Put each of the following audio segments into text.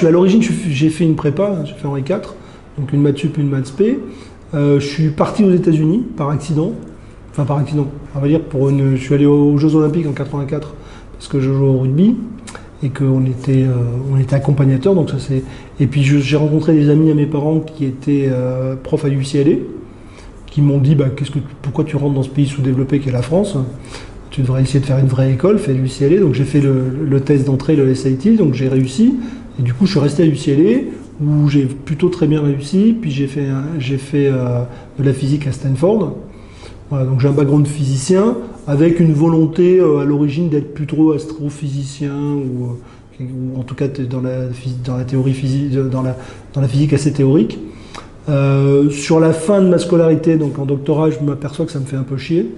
À l'origine, j'ai fait une prépa, j'ai fait Henri IV, donc une maths sup, une maths spé. Je suis parti aux États-Unis par accident. Enfin, par accident, on va dire, je suis allé aux Jeux Olympiques en 84 parce que je jouais au rugby et qu'on était, on était accompagnateurs. Donc ça, et puis j'ai rencontré des amis à mes parents qui étaient profs à UCLA, qui m'ont dit pourquoi tu rentres dans ce pays sous-développé qu'est la France? Tu devrais essayer de faire une vraie école, fais l'UCLA. Donc j'ai fait le test d'entrée, le SAT, donc j'ai réussi. Et du coup, je suis resté à UCLA, où j'ai plutôt très bien réussi. Puis j'ai fait de la physique à Stanford. Voilà, donc j'ai un background physicien, avec une volonté à l'origine d'être plutôt astrophysicien, ou en tout cas dans la théorie physique, dans la physique assez théorique. Sur la fin de ma scolarité, donc en doctorat, je m'aperçois que ça me fait un peu chier.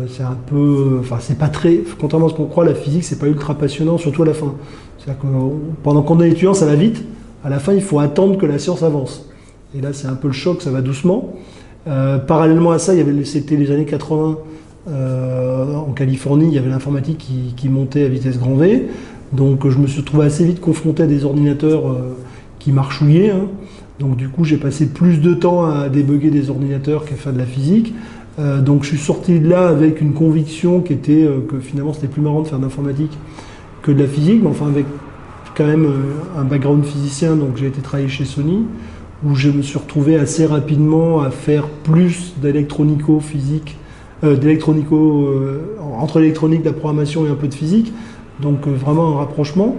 C'est un peu, enfin c'est pas très, contrairement à ce qu'on croit, la physique c'est pas ultra passionnant, surtout à la fin. C'est-à-dire que pendant qu'on est étudiant, ça va vite. À la fin, il faut attendre que la science avance. Et là, c'est un peu le choc, ça va doucement. Parallèlement à ça, c'était les années 80 en Californie, il y avait l'informatique qui montait à vitesse grand V. Donc je me suis trouvé assez vite confronté à des ordinateurs qui marchouillaient. Hein. Donc du coup, j'ai passé plus de temps à débugger des ordinateurs qu'à faire de la physique. Donc je suis sorti de là avec une conviction qui était que finalement c'était plus marrant de faire de l'informatique que de la physique, mais enfin avec quand même un background physicien, donc j'ai été travailler chez Sony, où je me suis retrouvé assez rapidement à faire plus d'électronico-physique, entre l'électronique, la programmation et un peu de physique, donc vraiment un rapprochement.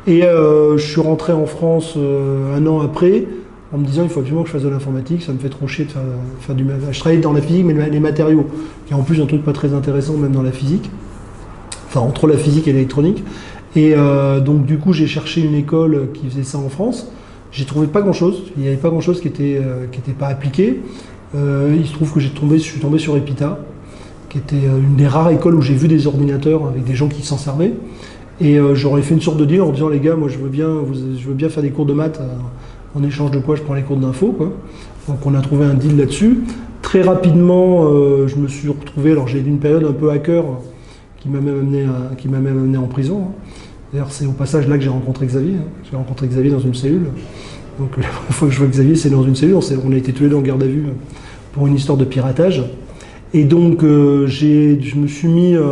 Et je suis rentré en France un an après, en me disant il faut absolument que je fasse de l'informatique, ça me fait trop chier de faire du matériel. Je travaillais dans la physique, mais les matériaux, qui est en plus un truc pas très intéressant même dans la physique, enfin entre la physique et l'électronique. Et donc du coup j'ai cherché une école qui faisait ça en France. J'ai trouvé pas grand chose, il n'y avait pas grand chose qui était pas appliqué. Il se trouve que je suis tombé sur Epita, qui était une des rares écoles où j'ai vu des ordinateurs avec des gens qui s'en servaient. Et j'aurais fait une sorte de deal en disant les gars, moi je veux bien faire des cours de maths. En échange de quoi je prends les cours d'info, quoi. Donc on a trouvé un deal là-dessus. Très rapidement, je me suis retrouvé, alors j'ai eu une période un peu hacker qui m'a même amené en prison. Hein. D'ailleurs c'est au passage là que j'ai rencontré Xavier. Hein. J'ai rencontré Xavier dans une cellule. Donc la première fois que je vois Xavier, c'est dans une cellule. On a été tous les deux en garde à vue pour une histoire de piratage. Et donc je me suis mis... je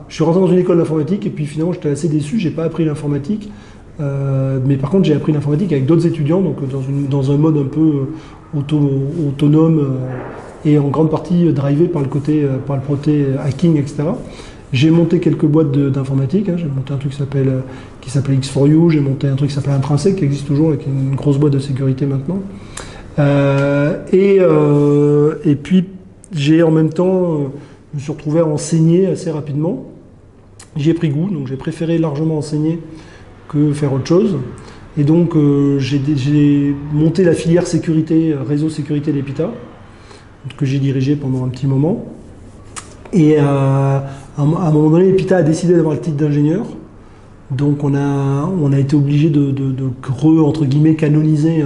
suis rentré dans une école d'informatique et puis finalement j'étais assez déçu, j'ai pas appris l'informatique. Mais par contre, j'ai appris l'informatique avec d'autres étudiants, donc dans un mode un peu autonome et en grande partie drivé par le côté hacking, etc. J'ai monté quelques boîtes d'informatique. Hein. J'ai monté un truc qui s'appelait X4U. J'ai monté un truc qui s'appelait Intrinsec, qui existe toujours, et qui est une grosse boîte de sécurité maintenant. Et puis, j'ai en même temps, je me suis retrouvé à enseigner assez rapidement. J'y ai pris goût, donc j'ai préféré largement enseigner que faire autre chose. Et donc j'ai monté la filière sécurité, réseau sécurité d'Epita, que j'ai dirigé pendant un petit moment. Et à un moment donné, Epita a décidé d'avoir le titre d'ingénieur. Donc on a été obligé de entre guillemets, canoniser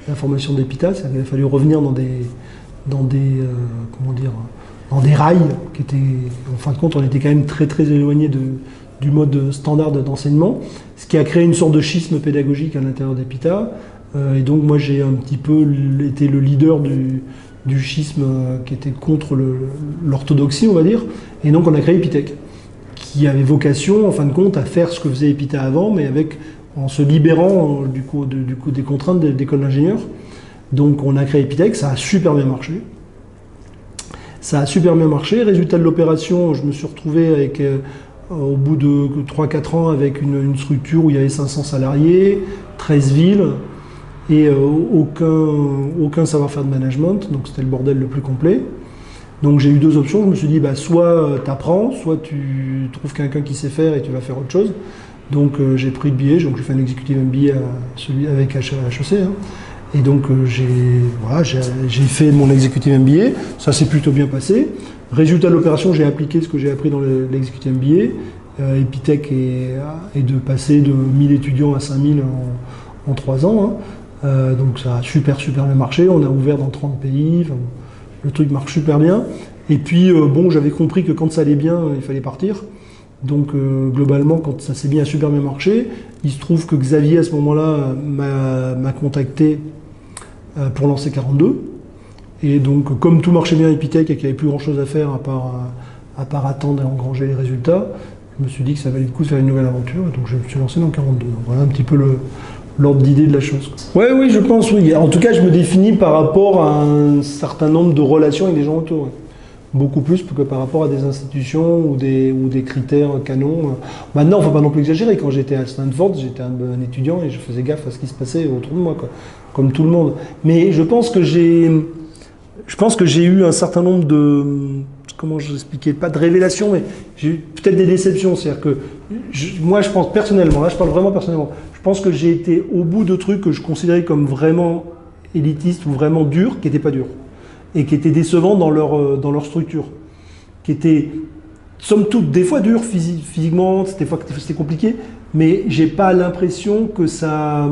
l'information d'Epita. Il a fallu revenir dans des rails qui étaient, en fin de compte, on était quand même très très éloigné du mode standard d'enseignement, ce qui a créé une sorte de schisme pédagogique à l'intérieur d'Epita. Et donc moi j'ai un petit peu été le leader du schisme qui était contre l'orthodoxie, on va dire. Et donc on a créé Epitech, qui avait vocation, en fin de compte, à faire ce que faisait Epita avant, mais en se libérant du coup des contraintes d'école d'ingénieur. Donc on a créé Epitech, ça a super bien marché. Résultat de l'opération, je me suis retrouvé avec... au bout de 3-4 ans, avec une structure où il y avait 500 salariés, 13 villes, et aucun savoir-faire de management, donc c'était le bordel le plus complet. Donc j'ai eu deux options, je me suis dit, soit tu apprends, soit tu trouves quelqu'un qui sait faire et tu vas faire autre chose. Donc j'ai pris le billet, donc j'ai fait un executive MBA avec HEC. Hein. Et donc j'ai fait mon executive MBA, ça s'est plutôt bien passé. Résultat de l'opération, j'ai appliqué ce que j'ai appris dans l'executive MBA. Epitech est de passer de 1000 étudiants à 5000 en 3 ans. Hein. Donc ça a super bien marché, on a ouvert dans 30 pays, enfin, le truc marche super bien. Et puis j'avais compris que quand ça allait bien, il fallait partir. Donc globalement, quand ça s'est bien super bien marché, il se trouve que Xavier à ce moment-là m'a contacté pour lancer 42. Et donc comme tout marchait bien à Epitech et qu'il n'y avait plus grand-chose à faire à part attendre et engranger les résultats, je me suis dit que ça valait le coup de faire une nouvelle aventure. Et donc je me suis lancé dans 42. Donc voilà un petit peu l'ordre d'idée de la chose. Oui, je pense, oui. En tout cas, je me définis par rapport à un certain nombre de relations avec les gens autour. Ouais. Beaucoup plus que par rapport à des institutions ou des critères canons. Maintenant, il ne faut pas non plus exagérer. Quand j'étais à Stanford, j'étais un étudiant et je faisais gaffe à ce qui se passait autour de moi, quoi. Comme tout le monde. Mais je pense que j'ai eu un certain nombre de... Comment je l'expliquais? Pas de révélations, mais j'ai eu peut-être des déceptions. C'est-à-dire que moi, je pense personnellement, là je parle vraiment personnellement, je pense que j'ai été au bout de trucs que je considérais comme vraiment élitistes ou vraiment durs, qui n'étaient pas durs. Et qui étaient décevants dans leur structure. Qui étaient, somme toute, des fois durs physiquement, c'était compliqué, mais j'ai pas l'impression que ça...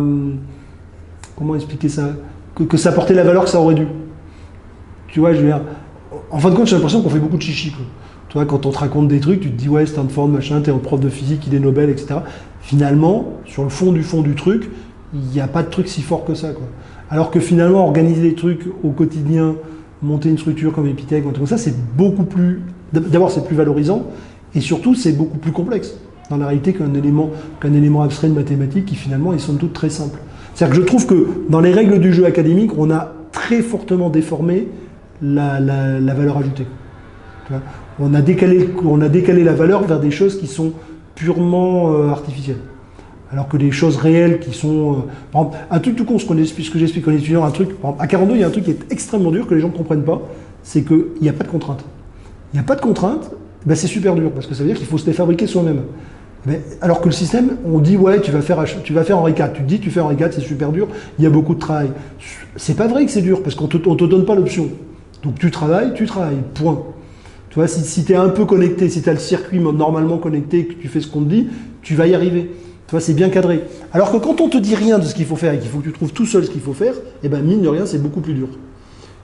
Comment expliquer ça? Que ça apportait la valeur que ça aurait dû. Tu vois, je veux dire, en fin de compte, j'ai l'impression qu'on fait beaucoup de chichi, quoi. Tu vois, quand on te raconte des trucs, tu te dis, ouais, Stanford, machin, t'es un prof de physique, il est Nobel, etc. Finalement, sur le fond du truc, il n'y a pas de truc si fort que ça, quoi. Alors que finalement, organiser des trucs au quotidien, monter une structure comme Epitech, un truc comme ça, c'est beaucoup plus... D'abord, c'est plus valorisant, et surtout, c'est beaucoup plus complexe, dans la réalité, qu'un élément abstrait de mathématiques qui, finalement, est somme toute très simple. C'est-à-dire que je trouve que, dans les règles du jeu académique, on a très fortement déformé la valeur ajoutée. Tu vois, on a décalé la valeur vers des choses qui sont purement artificielles. Alors que les choses réelles qui sont... par exemple, un truc tout con, ce que j'explique aux étudiants, par exemple, à 42, il y a un truc qui est extrêmement dur, que les gens ne comprennent pas, c'est qu'il n'y a pas de contrainte. Il n'y a pas de contrainte, ben c'est super dur, parce que ça veut dire qu'il faut se les fabriquer soi-même. Mais, alors que le système, on dit, ouais, tu vas faire Henri IV. Tu te dis, tu fais Henri IV, c'est super dur, il y a beaucoup de travail. C'est pas vrai que c'est dur, parce qu'on te donne pas l'option. Donc tu travailles, point. Tu vois, si tu es un peu connecté, si tu as le circuit normalement connecté, que tu fais ce qu'on te dit, tu vas y arriver. Tu vois, c'est bien cadré. Alors que quand on te dit rien de ce qu'il faut faire et qu'il faut que tu trouves tout seul ce qu'il faut faire, eh ben mine de rien, c'est beaucoup plus dur.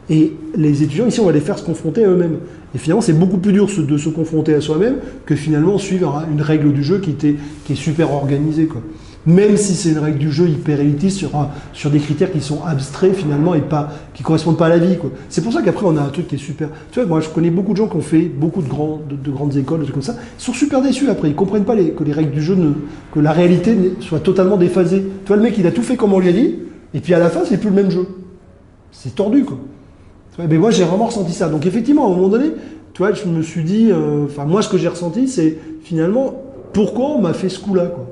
Et les étudiants, ici, on va les faire se confronter à eux-mêmes. Et finalement, c'est beaucoup plus dur de se confronter à soi-même que finalement suivre une règle du jeu qui est super organisée, quoi. Même si c'est une règle du jeu hyper élitiste sur des critères qui sont abstraits finalement et qui correspondent pas à la vie, quoi. C'est pour ça qu'après on a un truc qui est super. Tu vois, moi je connais beaucoup de gens qui ont fait beaucoup de grandes écoles, des trucs comme ça, ils sont super déçus après, ils comprennent pas que les règles du jeu, que la réalité soit totalement déphasée. Tu vois, le mec il a tout fait comme on lui a dit, et puis à la fin c'est plus le même jeu. C'est tordu, quoi. Tu vois, mais moi j'ai vraiment ressenti ça. Donc effectivement, à un moment donné, tu vois, je me suis dit, moi ce que j'ai ressenti, c'est finalement pourquoi on m'a fait ce coup-là, quoi.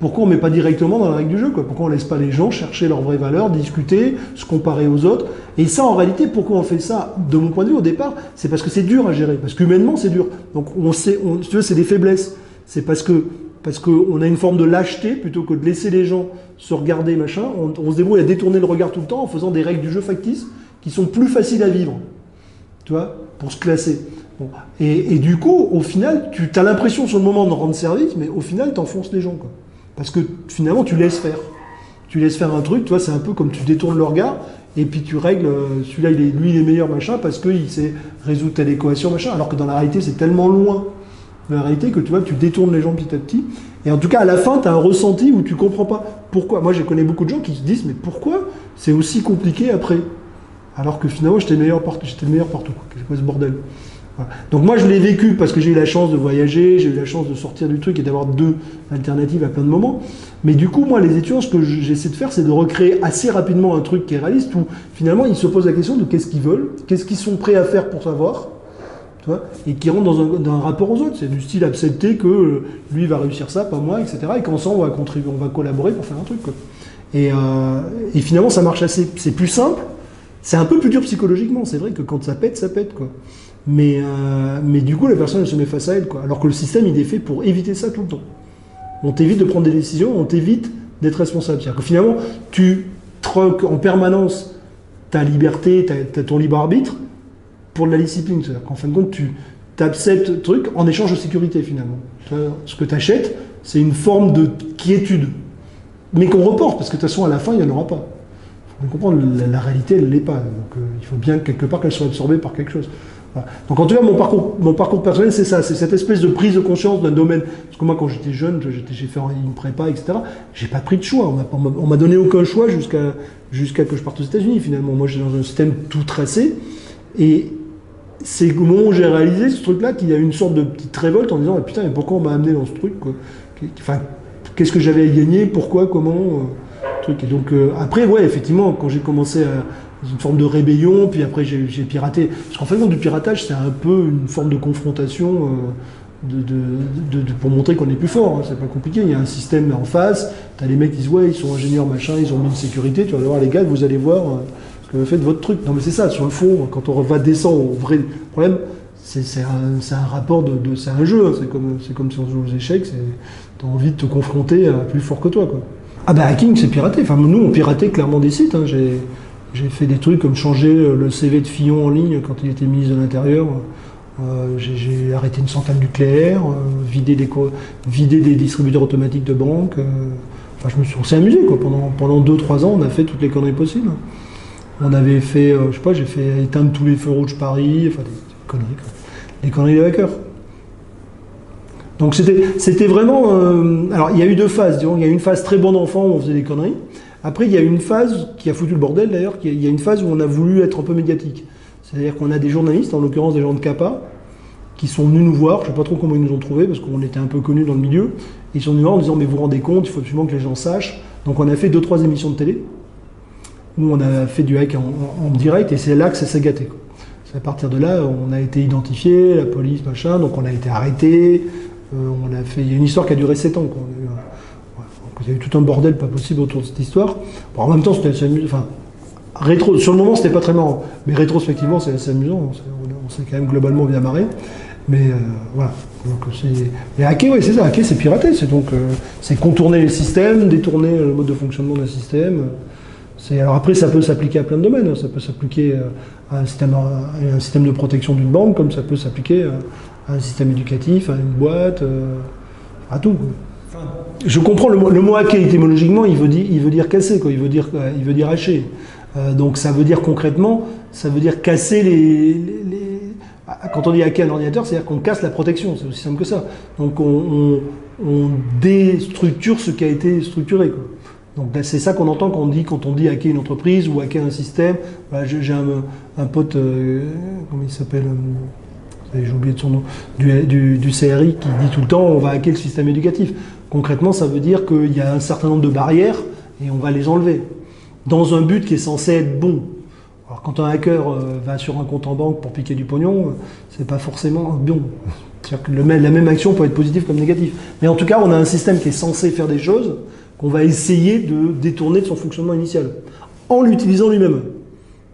Pourquoi on ne met pas directement dans la règle du jeu, quoi? Pourquoi on ne laisse pas les gens chercher leurs vraies valeurs, discuter, se comparer aux autres? Et ça, en réalité, pourquoi on fait ça? De mon point de vue, au départ, c'est parce que c'est dur à gérer. Parce qu'humainement, c'est dur. Donc, si tu veux, c'est des faiblesses. C'est parce qu'on a une forme de lâcheté, plutôt que de laisser les gens se regarder, machin. On se débrouille à détourner le regard tout le temps en faisant des règles du jeu factices qui sont plus faciles à vivre. Tu vois? Pour se classer. Bon. Et du coup, au final, tu as l'impression sur le moment de rendre service, mais au final, tu enfonces les gens, quoi. Parce que finalement, tu laisses faire. Tu laisses faire un truc, tu vois, c'est un peu comme tu détournes le regard, et puis tu règles, celui-là, lui, il est meilleur, machin, parce qu'il sait résoudre telle équation, machin, alors que dans la réalité, c'est tellement loin de la réalité que tu vois, tu détournes les gens petit à petit. Et en tout cas, à la fin, tu as un ressenti où tu comprends pas pourquoi. Moi, j'ai connu beaucoup de gens qui se disent, mais pourquoi c'est aussi compliqué après? Alors que finalement, j'étais le meilleur partout. Quoi. C'est quoi ce bordel? Voilà. Donc moi je l'ai vécu parce que j'ai eu la chance de voyager, j'ai eu la chance de sortir du truc et d'avoir deux alternatives à plein de moments. Mais du coup, moi les étudiants, ce que j'essaie de faire, c'est de recréer assez rapidement un truc qui est réaliste où finalement ils se posent la question de qu'est-ce qu'ils veulent, qu'est-ce qu'ils sont prêts à faire pour savoir, tu vois, et qui rentrent dans un rapport aux autres. C'est du style accepter que lui va réussir ça, pas moi, etc. Et qu'ensemble on va contribuer, on va collaborer pour faire un truc, quoi. Et finalement ça marche assez, c'est plus simple, c'est un peu plus dur psychologiquement. C'est vrai que quand ça pète, quoi. Mais du coup, la personne elle se met face à elle, quoi. Alors que le système, il est fait pour éviter ça tout le temps. On t'évite de prendre des décisions, on t'évite d'être responsable. C'est-à-dire que finalement, tu troques en permanence ta liberté, t'as ton libre arbitre pour de la discipline. C'est-à-dire qu'en fin de compte, tu acceptes le truc en échange de sécurité, finalement. Ce que tu achètes, c'est une forme de quiétude. Mais qu'on reporte, parce que de toute façon, à la fin, il n'y en aura pas. Il faut comprendre, la réalité, elle ne l'est pas. Donc il faut bien quelque part qu'elle soit absorbée par quelque chose. Voilà. Donc en tout cas, mon parcours personnel, c'est ça, c'est cette espèce de prise de conscience d'un domaine. Parce que moi, quand j'étais jeune, j'ai fait une prépa, etc. J'ai pas pris de choix. On m'a donné aucun choix jusqu'à que je parte aux États-Unis. Finalement, moi, j'étais dans un système tout tracé. Et c'est au moment où j'ai réalisé ce truc-là qu'il y a eu une sorte de petite révolte en disant ah, putain, mais pourquoi on m'a amené dans ce truc, quoi. Enfin, qu'est-ce que j'avais à y gagner, pourquoi, comment, truc. Et donc après, ouais, effectivement, quand j'ai commencé à une forme de rébellion, puis après j'ai piraté. Parce qu'en fait, du piratage, c'est un peu une forme de confrontation pour montrer qu'on est plus fort. Hein. C'est pas compliqué. Il y a un système en face. T'as les mecs qui disent ouais, ils sont ingénieurs, machin, ils ont mis une sécurité. Tu vas voir les gars, vous allez voir ce que vous faites de votre truc. Non, mais c'est ça. Sur le fond, quand on va descendre au vrai problème, c'est un rapport c'est un jeu. Hein. C'est comme si on joue aux échecs. T'as envie de te confronter à plus fort que toi, quoi. Ah bah hacking, c'est pirater. Enfin, nous, on piratait clairement des sites. Hein. J'ai fait des trucs comme changer le CV de Fillon en ligne quand il était ministre de l'Intérieur. J'ai arrêté une centrale nucléaire, vidé des distributeurs automatiques de banques. Enfin, on s'est amusé, quoi. Pendant 2-3 ans, on a fait toutes les conneries possibles. On avait fait, je sais pas, j'ai fait éteindre tous les feux rouges Paris, enfin des conneries, quoi. Des conneries de hackers. Donc c'était vraiment... alors il y a eu 2 phases, disons. Il y a eu une phase très bon enfant où on faisait des conneries. Après il y a eu une phase qui a foutu le bordel d'ailleurs, il y a une phase où on a voulu être un peu médiatique. C'est-à-dire qu'on a des journalistes, en l'occurrence des gens de CAPA, qui sont venus nous voir, je ne sais pas trop comment ils nous ont trouvés, parce qu'on était un peu connus dans le milieu. Ils sont venus voir en disant mais vous vous rendez compte, il faut absolument que les gens sachent. Donc on a fait 2-3 émissions de télé, où on a fait du hack en direct, et c'est là que ça s'est gâté, quoi. C'est à partir de là, on a été identifié, la police, machin, donc on a été arrêté. Il y a une histoire qui a duré 7 ans, quoi. Il y a eu tout un bordel pas possible autour de cette histoire. Bon, en même temps, c'était assez amusant. Enfin, sur le moment, c'était pas très marrant. Mais rétrospectivement, c'est assez amusant. On s'est quand même globalement bien marré. Mais voilà. Et hacker, oui, c'est ça. Hacker, c'est pirater. C'est contourner les systèmes, détourner le mode de fonctionnement d'un système. Alors après, ça peut s'appliquer à plein de domaines. Ça peut s'appliquer à un système de protection d'une banque, comme ça peut s'appliquer à un système éducatif, à une boîte, à tout, quoi. Je comprends le mot hacker étymologiquement, il veut dire casser, quoi. Il veut dire hacher. Donc ça veut dire concrètement, ça veut dire casser quand on dit hacker un ordinateur, c'est-à-dire qu'on casse la protection, c'est aussi simple que ça. Donc on déstructure ce qui a été structuré, quoi. Donc c'est ça qu'on entend quand on dit hacker une entreprise ou hacker un système. Voilà, j'ai un pote, comment il s'appelle, j'ai oublié de son nom, du CRI qui dit tout le temps on va hacker le système éducatif. Concrètement, ça veut dire qu'il y a un certain nombre de barrières et on va les enlever, dans un but qui est censé être bon. Alors quand un hacker va sur un compte en banque pour piquer du pognon, c'est pas forcément bon. C'est-à-dire que la même action peut être positive comme négative. Mais en tout cas, on a un système qui est censé faire des choses qu'on va essayer de détourner de son fonctionnement initial, en l'utilisant lui-même.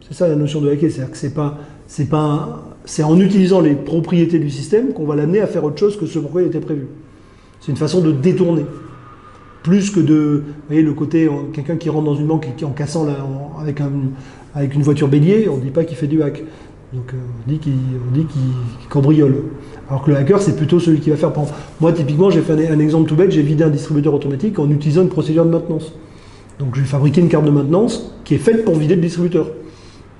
C'est ça la notion de hacker, c'est-à-dire que c'est en utilisant les propriétés du système qu'on va l'amener à faire autre chose que ce pourquoi il était prévu. C'est une façon de détourner. Plus que vous voyez, le côté, quelqu'un qui rentre dans une banque en cassant avec une voiture bélier, on ne dit pas qu'il fait du hack. Donc on dit qu'il cambriole. Alors que le hacker, c'est plutôt celui qui va faire. Moi, typiquement, j'ai fait un exemple tout bête, j'ai vidé un distributeur automatique en utilisant une procédure de maintenance. Donc j'ai fabriqué une carte de maintenance qui est faite pour vider le distributeur.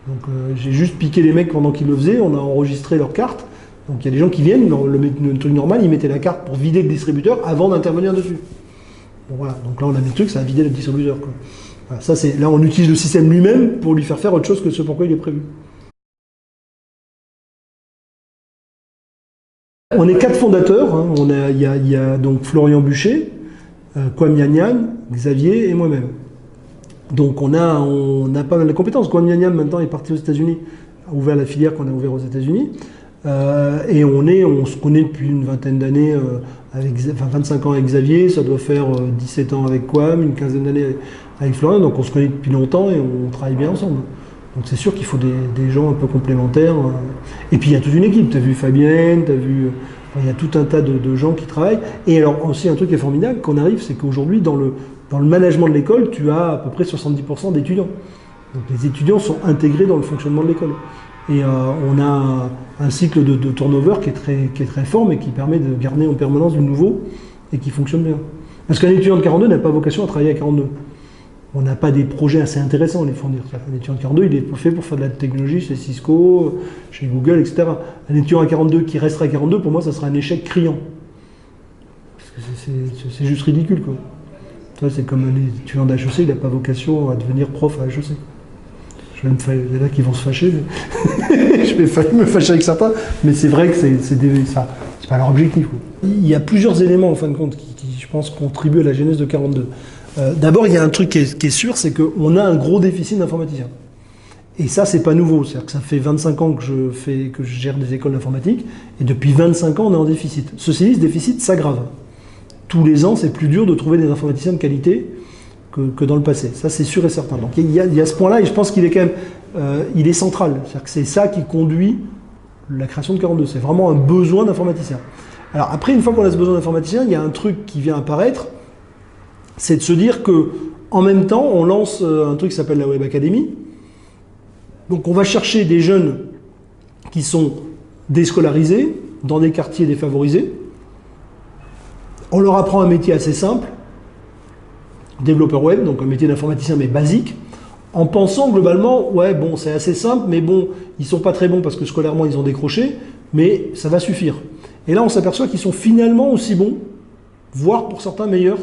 Donc j'ai juste piqué les mecs pendant qu'ils le faisaient, on a enregistré leur carte. Donc il y a des gens qui viennent, le truc normal, ils mettaient la carte pour vider le distributeur avant d'intervenir dessus. Bon voilà, donc là on a mis le truc, ça a vidé le distributeur, quoi. Voilà, là on utilise le système lui-même pour lui faire autre chose que ce pourquoi il est prévu. On est 4 fondateurs, hein. Il y a donc Florian Buchet, Kwame Yanyan, Xavier et moi-même. Donc on a pas mal de compétences. Kwame Yanyan maintenant est parti aux États-Unis, a ouvert la filière qu'on a ouverte aux États-Unis. Et on se connaît depuis une vingtaine d'années, 25 ans avec Xavier, ça doit faire 17 ans avec Kwame, une quinzaine d'années avec Florian, donc on se connaît depuis longtemps et on travaille bien ensemble. Donc c'est sûr qu'il faut des gens un peu complémentaires. Et puis il y a toute une équipe, tu as vu Fabienne, il y a tout un tas de gens qui travaillent. Et alors aussi un truc qui est formidable, qu'on arrive, c'est qu'aujourd'hui dans le management de l'école, tu as à peu près 70% d'étudiants. Donc les étudiants sont intégrés dans le fonctionnement de l'école. Et on a un cycle de turnover qui est très fort, mais qui permet de garder en permanence du nouveau et qui fonctionne bien. Parce qu'un étudiant de 42 n'a pas vocation à travailler à 42. on n'a pas des projets assez intéressants à les fournir. Un étudiant de 42, il est fait pour faire de la technologie chez Cisco, chez Google, etc. Un étudiant à 42 qui resterait à 42, pour moi, ça serait un échec criant. C'est juste ridicule, quoi. C'est comme un étudiant d'HEC, il n'a pas vocation à devenir prof à HEC. Il y en a qui vont se fâcher. Je vais me fâcher avec certains, mais c'est vrai que c'est pas leur objectif, quoi. Il y a plusieurs éléments, en fin de compte, qui je pense, contribuent à la genèse de 42. D'abord, il y a un truc qui est sûr, c'est qu'on a un gros déficit d'informaticiens. Et ça, c'est pas nouveau. C'est-à-dire que ça fait 25 ans que je gère des écoles d'informatique, et depuis 25 ans, on est en déficit. Ceci dit, ce déficit s'aggrave. Tous les ans, c'est plus dur de trouver des informaticiens de qualité que dans le passé. Ça, c'est sûr et certain. Donc il y a ce point-là, et je pense qu'il est quand même il est central. C'est-à-dire que c'est ça qui conduit la création de 42. C'est vraiment un besoin d'informaticiens. Alors après, une fois qu'on a ce besoin d'informaticiens, il y a un truc qui vient apparaître, c'est de se dire que en même temps, on lance un truc qui s'appelle la Web Academy. Donc on va chercher des jeunes qui sont déscolarisés, dans des quartiers défavorisés. On leur apprend un métier assez simple, développeur web, donc un métier d'informaticien mais basique, en pensant globalement, ouais bon c'est assez simple, mais bon, ils sont pas très bons parce que scolairement ils ont décroché, mais ça va suffire. Et là on s'aperçoit qu'ils sont finalement aussi bons, voire pour certains meilleurs,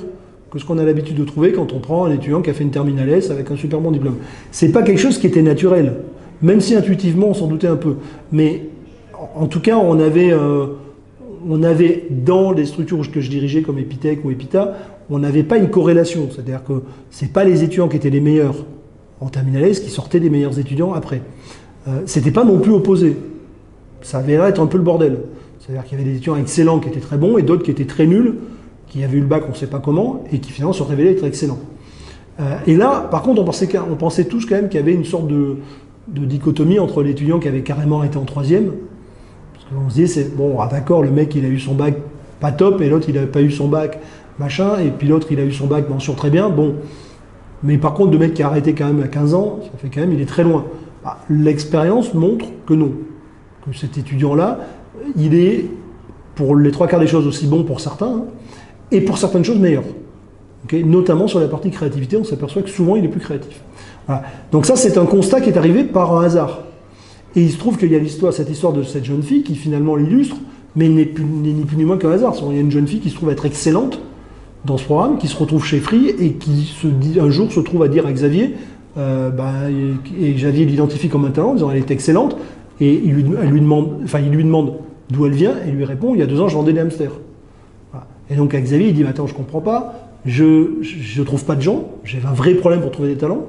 que ce qu'on a l'habitude de trouver quand on prend un étudiant qui a fait une terminale S avec un super bon diplôme. C'est pas quelque chose qui était naturel, même si intuitivement on s'en doutait un peu. Mais en tout cas, on avait dans les structures que je dirigeais comme Epitech ou Epita, on n'avait pas une corrélation. C'est-à-dire que c'est pas les étudiants qui étaient les meilleurs en terminale S qui sortaient des meilleurs étudiants après. C'était pas non plus opposé. Ça avait l'air d'être un peu le bordel. C'est-à-dire qu'il y avait des étudiants excellents qui étaient très bons et d'autres qui étaient très nuls, qui avaient eu le bac on ne sait pas comment, et qui finalement se révélaient être excellents. Et là, par contre, on pensait tous quand même qu'il y avait une sorte de dichotomie entre l'étudiant qui avait carrément été en troisième, parce qu'on se disait, bon, ah, d'accord, le mec il a eu son bac pas top, et l'autre il n'avait pas eu son bac machin, et puis l'autre il a eu son bac mention très bien, bon. Mais par contre, le mec qui a arrêté quand même à 15 ans, ça fait quand même, il est très loin. Bah, l'expérience montre que non, que cet étudiant-là, il est, pour les trois quarts des choses, aussi bon pour certains, hein, et pour certaines choses meilleures. Okay, notamment sur la partie créativité, on s'aperçoit que souvent il est plus créatif. Voilà. Donc ça, c'est un constat qui est arrivé par un hasard. Et il se trouve qu'il y a cette histoire de cette jeune fille qui finalement l'illustre, mais n'est ni plus ni moins qu'un hasard. Il y a une jeune fille qui se trouve être excellente dans ce programme, qui se retrouve chez Free et qui un jour se trouve à dire à Xavier, et Xavier l'identifie comme un talent, en disant elle est excellente, et il lui demande d'où elle vient, et il lui répond, il y a 2 ans, je vendais des hamsters. Voilà. Et donc à Xavier, il dit, attends, je comprends pas, je trouve pas de gens, j'ai un vrai problème pour trouver des talents.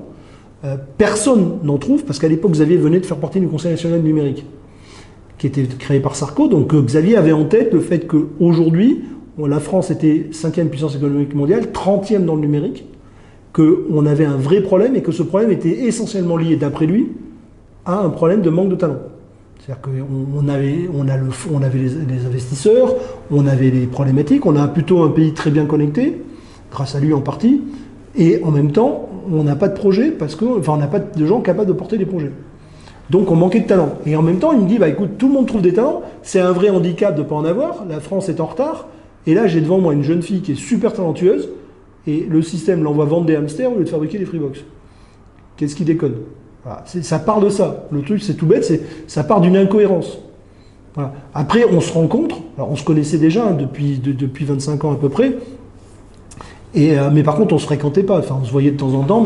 Personne n'en trouve, parce qu'à l'époque, Xavier venait de faire partie du Conseil national du numérique, qui était créé par Sarko. Donc Xavier avait en tête le fait qu'aujourd'hui, la France était 5e puissance économique mondiale, 30e dans le numérique, qu'on avait un vrai problème et que ce problème était essentiellement lié, d'après lui, à un problème de manque de talent. C'est-à-dire qu'on avait les investisseurs, on avait les problématiques, on a plutôt un pays très bien connecté, grâce à lui en partie, et en même temps, on n'a pas de projet, on n'a pas de gens capables de porter des projets. Donc on manquait de talent. Et en même temps, il me dit, écoute, tout le monde trouve des talents, c'est un vrai handicap de ne pas en avoir, la France est en retard, et là j'ai devant moi une jeune fille qui est super talentueuse, et le système l'envoie vendre des hamsters au lieu de fabriquer des Freebox. Qu'est-ce qui déconne? Voilà. Ça part de ça. Le truc, c'est tout bête, ça part d'une incohérence. Voilà. Après, on se rencontre, alors on se connaissait déjà depuis 25 ans à peu près, mais par contre, on ne se fréquentait pas. Enfin, on se voyait de temps en temps,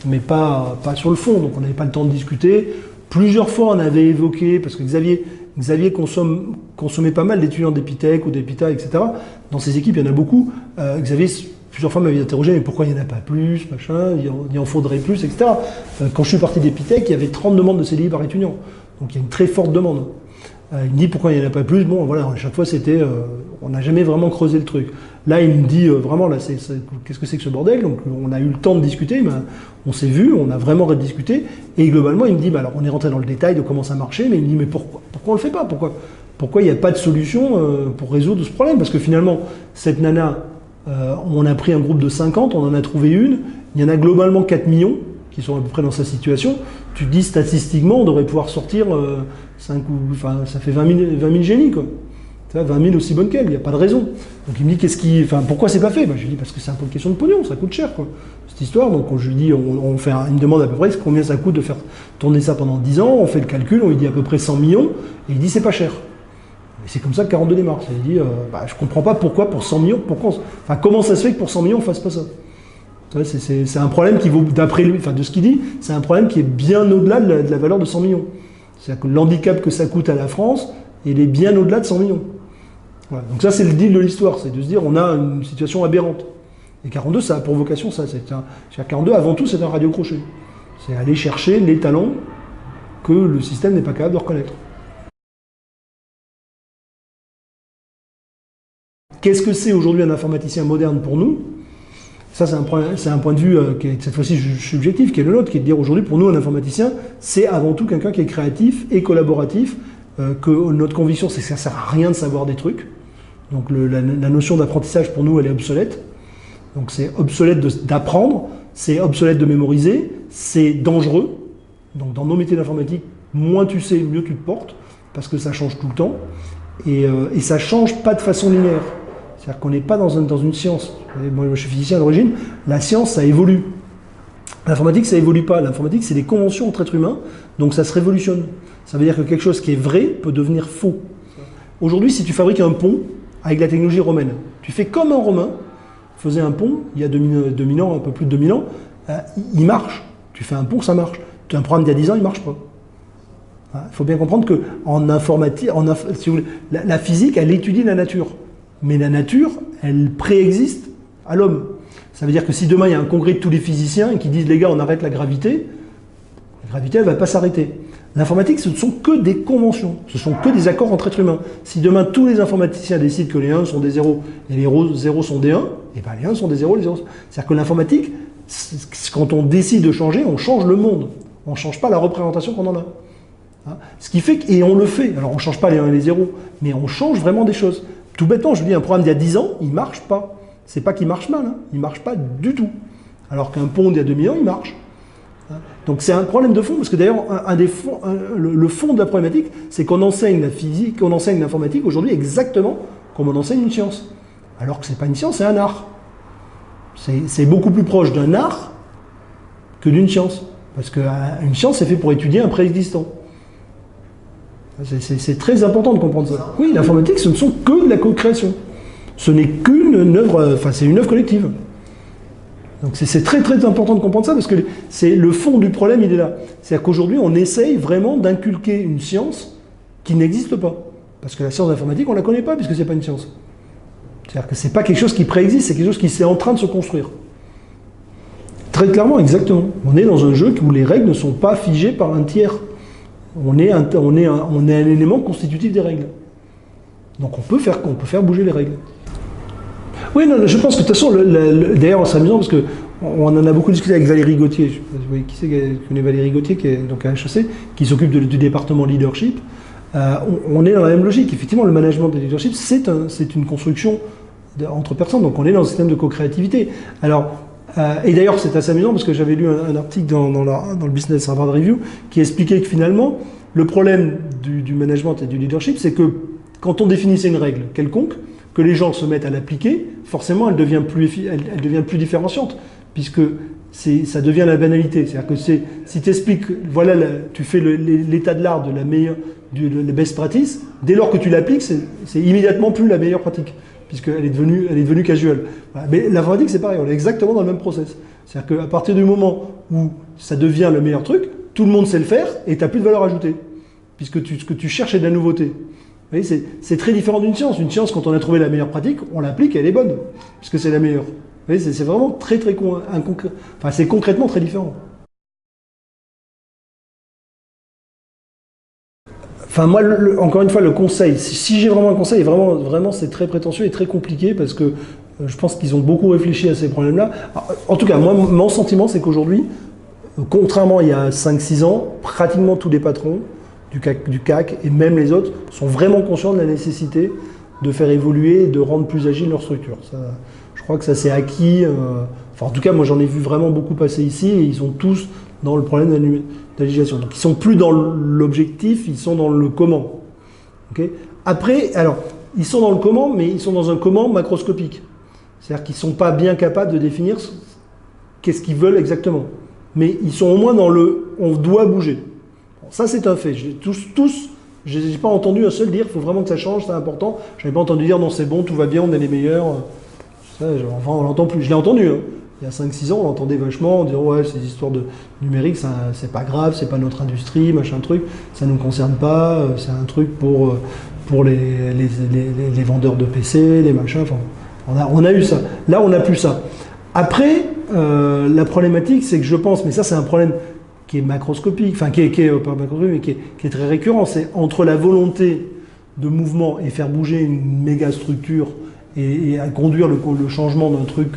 mais pas sur le fond. Donc, on n'avait pas le temps de discuter. Plusieurs fois, on avait évoqué, parce que Xavier consommait pas mal d'étudiants d'Epitech ou d'Epita, etc. Dans ses équipes, il y en a beaucoup. Xavier, plusieurs fois, m'avait interrogé, mais pourquoi il n'y en a pas plus, machin, il en faudrait plus, etc. Quand je suis parti d'Epitech, il y avait 30 demandes de CDI par étudiant. Donc, il y a une très forte demande. Il me dit pourquoi il n'y en a pas plus. Bon, voilà, à chaque fois, c'était... on n'a jamais vraiment creusé le truc. Là, il me dit, vraiment, là, qu'est-ce que c'est que ce bordel? Donc, on a eu le temps de discuter, on s'est vu, on a vraiment rediscuté. Et globalement, il me dit, alors, on est rentré dans le détail de comment ça marchait, mais il me dit, mais pourquoi on le fait pas? Pourquoi il n'y a pas de solution pour résoudre ce problème? Parce que finalement, cette nana, on a pris un groupe de 50, on en a trouvé une, il y en a globalement 4 millions qui sont à peu près dans sa situation. Tu te dis, statistiquement, on devrait pouvoir sortir 5 ou... Enfin, ça fait 20 000 génies, quoi. Tu vois, 20 000 aussi bonnes qu'elle, il n'y a pas de raison. Donc il me dit pourquoi c'est pas fait? Je lui dis parce que c'est un peu une question de pognon, ça coûte cher quoi, cette histoire. Donc je lui dis, il me demande à peu près combien ça coûte de faire tourner ça pendant 10 ans, on fait le calcul, on lui dit à peu près 100 millions, et il dit c'est pas cher. Et c'est comme ça que 42 démarre. Il dit, je comprends pas pourquoi pour 100 millions, comment ça se fait que pour 100 millions on fasse pas ça? C'est un problème qui vaut, d'après lui, de ce qu'il dit, c'est un problème qui est bien au-delà de la valeur de 100 millions. C'est-à-dire que l'handicap que ça coûte à la France, il est bien au-delà de 100 millions. Voilà. Donc ça, c'est le deal de l'histoire, c'est de se dire on a une situation aberrante. Et 42, ça a pour vocation ça. 42, avant tout, c'est un radio-crochet. C'est aller chercher les talents que le système n'est pas capable de reconnaître. Qu'est-ce que c'est aujourd'hui un informaticien moderne pour nous? Ça, c'est un point de vue qui est cette fois-ci subjectif, qui est le nôtre, qui est de dire aujourd'hui, pour nous, un informaticien, c'est avant tout quelqu'un qui est créatif et collaboratif, que notre conviction, c'est que ça ne sert à rien de savoir des trucs. Donc la notion d'apprentissage, pour nous, elle est obsolète. Donc c'est obsolète d'apprendre, c'est obsolète de mémoriser, c'est dangereux. Donc dans nos métiers d'informatique, moins tu sais, mieux tu te portes, parce que ça change tout le temps. Et ça ne change pas de façon linéaire. C'est-à-dire qu'on n'est pas dans une science. Moi, je suis physicien à l'origine, la science, ça évolue. L'informatique, ça évolue pas. L'informatique, c'est des conventions entre êtres humains, donc ça se révolutionne. Ça veut dire que quelque chose qui est vrai peut devenir faux. Aujourd'hui, si tu fabriques un pont avec la technologie romaine, tu fais comme un Romain faisait un pont il y a 2000 ans, un peu plus de 2000 ans, il marche. Tu fais un pont, ça marche. Tu as un programme d'il y a 10 ans, il ne marche pas. Il faut bien comprendre qu'en informatique, si vous voulez, la physique, elle étudie la nature. Mais la nature, elle préexiste à l'homme. Ça veut dire que si demain il y a un congrès de tous les physiciens qui disent les gars on arrête la gravité elle ne va pas s'arrêter. L'informatique ce ne sont que des conventions, ce sont que des accords entre êtres humains. Si demain tous les informaticiens décident que les 1 sont des 0 et les 0 sont des 1, et bien les 1 sont des 0, les 0 sont... C'est-à-dire que l'informatique, quand on décide de changer, on change le monde. On ne change pas la représentation qu'on en a. Ce qui fait et on le fait. Alors on ne change pas les 1 et les 0, mais on change vraiment des choses. Tout bêtement, je vous dis, un programme d'il y a 10 ans, il ne marche pas. C'est pas qu'il marche mal, il ne marche pas du tout. Alors qu'un pont d'il y a 2000 ans, il marche. Donc c'est un problème de fond, parce que d'ailleurs, le fond de la problématique, c'est qu'on enseigne la physique, qu'on enseigne l'informatique aujourd'hui exactement comme on enseigne une science. Alors que ce n'est pas une science, c'est un art. C'est beaucoup plus proche d'un art que d'une science. Parce qu'une science, c'est fait pour étudier un préexistant. C'est très important de comprendre ça. Oui, l'informatique, ce ne sont que de la co-création. Ce n'est qu'une œuvre, c'est une œuvre collective. Donc c'est très très important de comprendre ça, parce que c'est le fond du problème, il est là. C'est-à-dire qu'aujourd'hui, on essaye vraiment d'inculquer une science qui n'existe pas. Parce que la science d'informatique, on ne la connaît pas, puisque ce n'est pas une science. C'est-à-dire que ce n'est pas quelque chose qui préexiste, c'est quelque chose qui est en train de se construire. Très clairement, exactement. On est dans un jeu où les règles ne sont pas figées par un tiers. On est un élément constitutif des règles. Donc on peut faire bouger les règles. Oui, non, je pense que de toute façon, d'ailleurs c'est amusant parce qu'on en a beaucoup discuté avec Valérie Gauthier. Je sais pas si vous voyez qui c'est qui connaît Valérie Gauthier, qui est donc à HEC, qui s'occupe du département leadership. On est dans la même logique. Effectivement, le management de leadership, c'est une construction entre personnes. Donc on est dans un système de co-créativité. Alors, et d'ailleurs, c'est assez amusant parce que j'avais lu un article dans le Business Harvard Review qui expliquait que finalement, le problème du management et du leadership, c'est que quand on définissait une règle quelconque, que les gens se mettent à l'appliquer, forcément, elle devient plus différenciante, puisque ça devient la banalité. C'est-à-dire que si tu expliques, voilà, tu fais l'état de l'art de la best practice, dès lors que tu l'appliques, c'est immédiatement plus la meilleure pratique, puisqu'elle est devenue casual. Voilà. Mais l'informatique, c'est pareil, on est exactement dans le même process. C'est-à-dire qu'à partir du moment où ça devient le meilleur truc, tout le monde sait le faire et tu n'as plus de valeur ajoutée, puisque ce que tu cherches est de la nouveauté. Vous voyez, c'est très différent d'une science. Une science, quand on a trouvé la meilleure pratique, on l'applique et elle est bonne, puisque c'est la meilleure. Vous voyez, c'est vraiment très c'est concrètement très différent. Enfin, moi, encore une fois, le conseil, si j'ai vraiment un conseil, vraiment c'est très prétentieux et très compliqué, parce que je pense qu'ils ont beaucoup réfléchi à ces problèmes-là. En tout cas, moi, mon sentiment, c'est qu'aujourd'hui, contrairement à il y a 5-6 ans, pratiquement tous les patrons du CAC et même les autres sont vraiment conscients de la nécessité de faire évoluer et de rendre plus agile leur structure. Ça, je crois que ça s'est acquis. En tout cas, moi j'en ai vu vraiment beaucoup passer ici et ils sont tous dans le problème d'agilation. Donc ils sont plus dans l'objectif, ils sont dans le comment. Okay. Après, alors, ils sont dans le comment, mais ils sont dans un comment macroscopique. C'est-à-dire qu'ils ne sont pas bien capables de définir qu'est-ce qu'ils veulent exactement. Mais ils sont au moins dans le « on doit bouger ». Bon, ça, c'est un fait. Je n'ai pas entendu un seul dire « il faut vraiment que ça change, c'est important ». Je n'avais pas entendu dire « non, c'est bon, tout va bien, on est les meilleurs ». Ça, enfin, on l'entend plus. Je l'ai entendu. Hein. Il y a 5-6 ans, on l'entendait vachement, en disant « ouais, ces histoires de numérique, c'est pas grave, c'est pas notre industrie, machin truc, ça ne nous concerne pas, c'est un truc pour les vendeurs de PC, les machins ». Enfin, on a eu ça. Là, on n'a plus ça. Après, la problématique, c'est que je pense, mais ça c'est un problème qui est macroscopique, enfin qui est pas macroscopique, mais qui est très récurrent, c'est entre la volonté de mouvement et faire bouger une méga structure et à conduire le changement d'un truc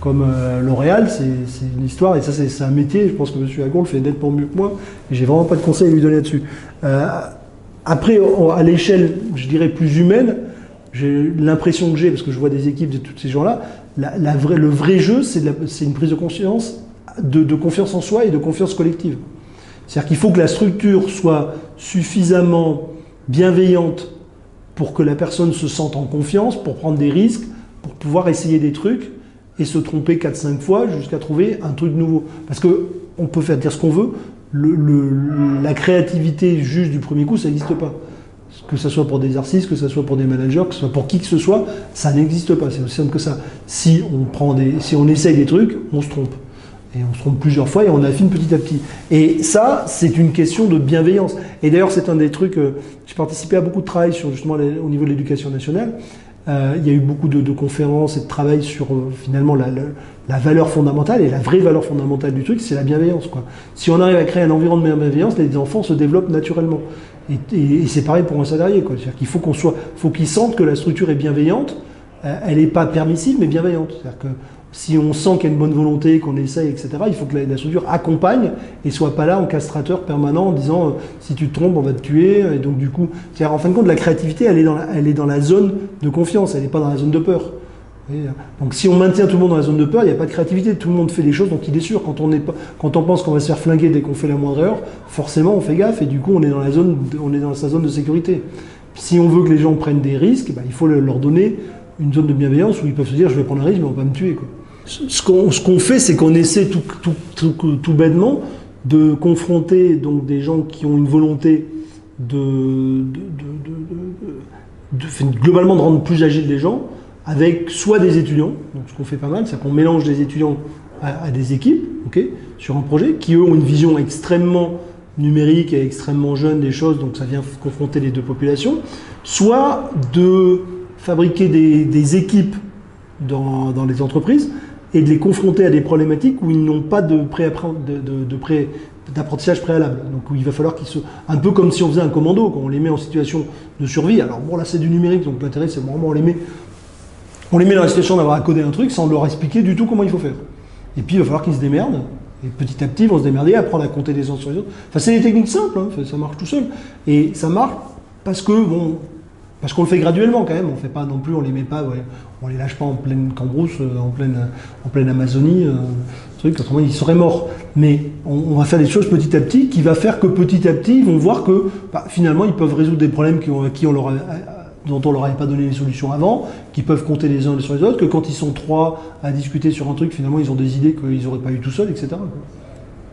comme L'Oréal, c'est une histoire, et ça c'est un métier, je pense que M. Agon le fait nettement mieux que moi, et j'ai vraiment pas de conseils à lui donner là-dessus. Après, à l'échelle, je dirais, plus humaine, j'ai l'impression que j'ai, parce que je vois des équipes de tous ces gens-là, le vrai jeu, c'est une prise de conscience, de confiance en soi et de confiance collective. C'est-à-dire qu'il faut que la structure soit suffisamment bienveillante pour que la personne se sente en confiance, pour prendre des risques, pour pouvoir essayer des trucs et se tromper 4-5 fois jusqu'à trouver un truc nouveau. Parce qu'on peut faire dire ce qu'on veut, la créativité juste du premier coup, ça n'existe pas. Que ce soit pour des artistes, que ce soit pour des managers, que ce soit pour qui que ce soit, ça n'existe pas. C'est aussi simple que ça. Si on essaye des trucs, on se trompe. Et on se trompe plusieurs fois et on affine petit à petit. Et ça, c'est une question de bienveillance. Et d'ailleurs, c'est un des trucs... j'ai participé à beaucoup de travail sur, justement, au niveau de l'éducation nationale. Il y a eu beaucoup de conférences et de travail sur, finalement, la valeur fondamentale. Et la vraie valeur fondamentale du truc, c'est la bienveillance, quoi. Si on arrive à créer un environnement de bienveillance, les enfants se développent naturellement. Et c'est pareil pour un salarié, quoi. C'est-à-dire qu'il faut qu'il sente que la structure est bienveillante. Elle n'est pas permissive, mais bienveillante. C'est-à-dire que si on sent qu'il y a une bonne volonté, qu'on essaye, etc., il faut que la structure accompagne et soit pas là en castrateur permanent en disant si tu te trompes, on va te tuer. Et donc du coup, c'est-à-dire en fin de compte, la créativité, elle est dans la zone de confiance, elle n'est pas dans la zone de peur. Donc si on maintient tout le monde dans la zone de peur, il n'y a pas de créativité, tout le monde fait les choses, donc il est sûr. Quand on pense qu'on va se faire flinguer dès qu'on fait la moindre erreur, forcément on fait gaffe et du coup on est dans sa zone de sécurité. Si on veut que les gens prennent des risques, il faut leur donner une zone de bienveillance où ils peuvent se dire je vais prendre un risque mais on va pas me tuer, quoi. Ce qu'on fait, c'est qu'on essaie tout bêtement de confronter donc des gens qui ont une volonté globalement de rendre plus agiles les gens, avec soit des étudiants, donc ce qu'on fait pas mal, c'est qu'on mélange des étudiants à des équipes, okay, sur un projet, qui eux ont une vision extrêmement numérique et extrêmement jeune des choses, donc ça vient confronter les deux populations, soit de fabriquer des équipes dans les entreprises et de les confronter à des problématiques où ils n'ont pas d'apprentissage préalable. Donc où il va falloir qu'ils se... Un peu comme si on faisait un commando, quand on les met en situation de survie. Alors bon, là c'est du numérique, donc l'intérêt c'est vraiment on les met dans la situation d'avoir à coder un truc sans leur expliquer du tout comment il faut faire. Et puis il va falloir qu'ils se démerdent. Et petit à petit, ils vont se démerder, apprendre à compter des uns sur les autres. Enfin, c'est des techniques simples, hein, ça marche tout seul. Et ça marche parce qu'on le fait graduellement quand même. On fait pas non plus, on les met pas, ouais, on les lâche pas en pleine cambrousse, en pleine Amazonie, truc. Autrement, ils seraient morts. Mais on va faire des choses petit à petit, qui va faire que petit à petit, ils vont voir que finalement, ils peuvent résoudre des problèmes dont on leur avait pas donné les solutions avant, qui peuvent compter les uns sur les autres, que quand ils sont 3 à discuter sur un truc, finalement ils ont des idées qu'ils n'auraient pas eu tout seuls, etc.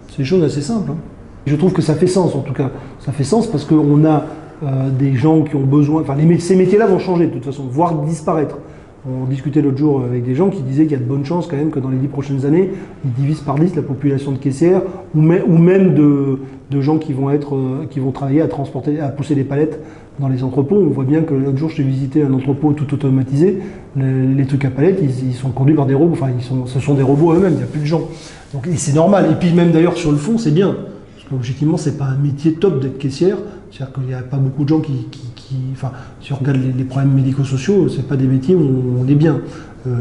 C'est des choses assez simples. Hein. Je trouve que ça fait sens en tout cas. Ça fait sens parce qu'on a des gens qui ont besoin... Enfin, ces métiers-là vont changer de toute façon, voire disparaître. On discutait l'autre jour avec des gens qui disaient qu'il y a de bonnes chances quand même que dans les 10 prochaines années, ils divisent par 10 la population de caissières ou même de gens qui vont travailler à transporter, à pousser des palettes dans les entrepôts. On voit bien que l'autre jour, je t'ai visité un entrepôt tout automatisé. Les trucs à palettes, ils sont conduits par des robots. Enfin, ce sont des robots eux-mêmes, il n'y a plus de gens. Donc, et c'est normal. Et puis même d'ailleurs, sur le fond, c'est bien. Parce qu'objectivement, c'est pas un métier top d'être caissière. C'est-à-dire qu'il n'y a pas beaucoup de gens enfin, si on regarde les problèmes médico-sociaux, c'est pas des métiers où on est bien.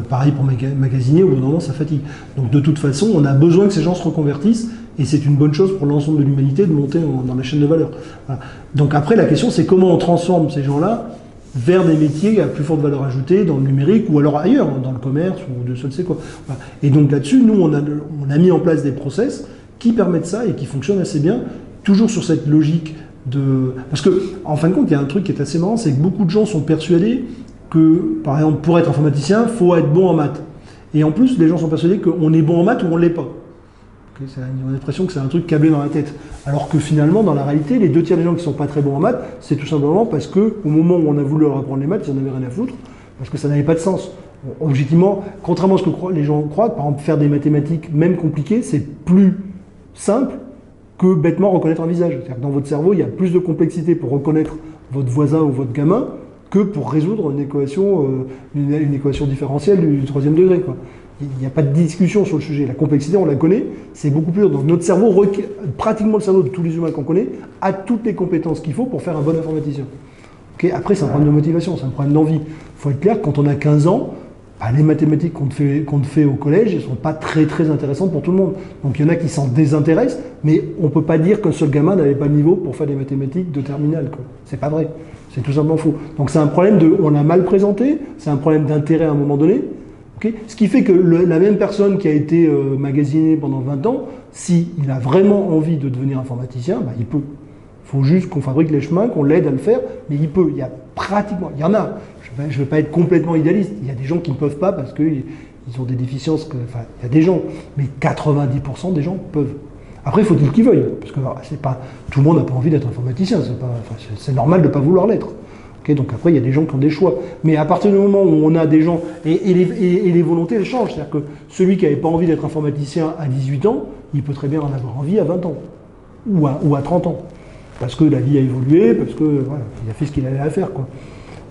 Pareil pour magasinier, au bout d'un moment, ça fatigue. Donc de toute façon, on a besoin que ces gens se reconvertissent et c'est une bonne chose pour l'ensemble de l'humanité de monter dans la chaîne de valeur. Voilà. Donc après, la question, c'est comment on transforme ces gens-là vers des métiers à plus forte valeur ajoutée dans le numérique ou alors ailleurs, dans le commerce ou de je ne sais quoi. Voilà. Et donc là-dessus, nous, on a mis en place des process qui permettent ça et qui fonctionnent assez bien, toujours sur cette logique Parce que, en fin de compte, il y a un truc qui est assez marrant, c'est que beaucoup de gens sont persuadés que, par exemple, pour être informaticien, il faut être bon en maths. Et en plus, les gens sont persuadés qu'on est bon en maths ou on ne l'est pas. C'est une impression que c'est un truc câblé dans la tête. Alors que finalement, dans la réalité, les 2 tiers des gens qui ne sont pas très bons en maths, c'est tout simplement parce qu'au moment où on a voulu leur apprendre les maths, ils n'en avaient rien à foutre, parce que ça n'avait pas de sens. Objectivement, contrairement à ce que les gens croient, par exemple, faire des mathématiques, même compliquées, c'est plus simple que bêtement reconnaître un visage. C'est-à-dire que dans votre cerveau, il y a plus de complexité pour reconnaître votre voisin ou votre gamin que pour résoudre une équation différentielle du 3e degré, quoi. Il n'y a pas de discussion sur le sujet. La complexité, on la connaît, c'est beaucoup plus dur. Donc notre cerveau, pratiquement le cerveau de tous les humains qu'on connaît, a toutes les compétences qu'il faut pour faire un bon informaticien. Après, c'est un problème de motivation, c'est un problème d'envie. Il faut être clair, quand on a 15 ans, les mathématiques qu'on te fait au collège, elles ne sont pas très très intéressantes pour tout le monde. Donc il y en a qui s'en désintéressent, mais on ne peut pas dire qu'un seul gamin n'avait pas le niveau pour faire des mathématiques de terminale. C'est pas vrai. C'est tout simplement faux. Donc c'est un problème on l'a mal présenté, c'est un problème d'intérêt à un moment donné. Ce qui fait que la même personne qui a été magasinée pendant 20 ans, s'il a vraiment envie de devenir informaticien, il peut. Il faut juste qu'on fabrique les chemins, qu'on l'aide à le faire, mais il peut. Il y a pratiquement, il y en a. Je ne veux pas être complètement idéaliste. Il y a des gens qui ne peuvent pas parce qu'ils ont des déficiences. Il y a des gens, mais 90% des gens peuvent. Après, faut-il qu'ils veuillent, parce que c'est pas, tout le monde n'a pas envie d'être informaticien. C'est normal de ne pas vouloir l'être. Donc après, il y a des gens qui ont des choix. Mais à partir du moment où on a des gens, et les volontés, elles changent. C'est-à-dire que celui qui n'avait pas envie d'être informaticien à 18 ans, il peut très bien en avoir envie à 20 ans, ou à 30 ans. Parce que la vie a évolué, parce que voilà, il a fait ce qu'il avait à faire, quoi.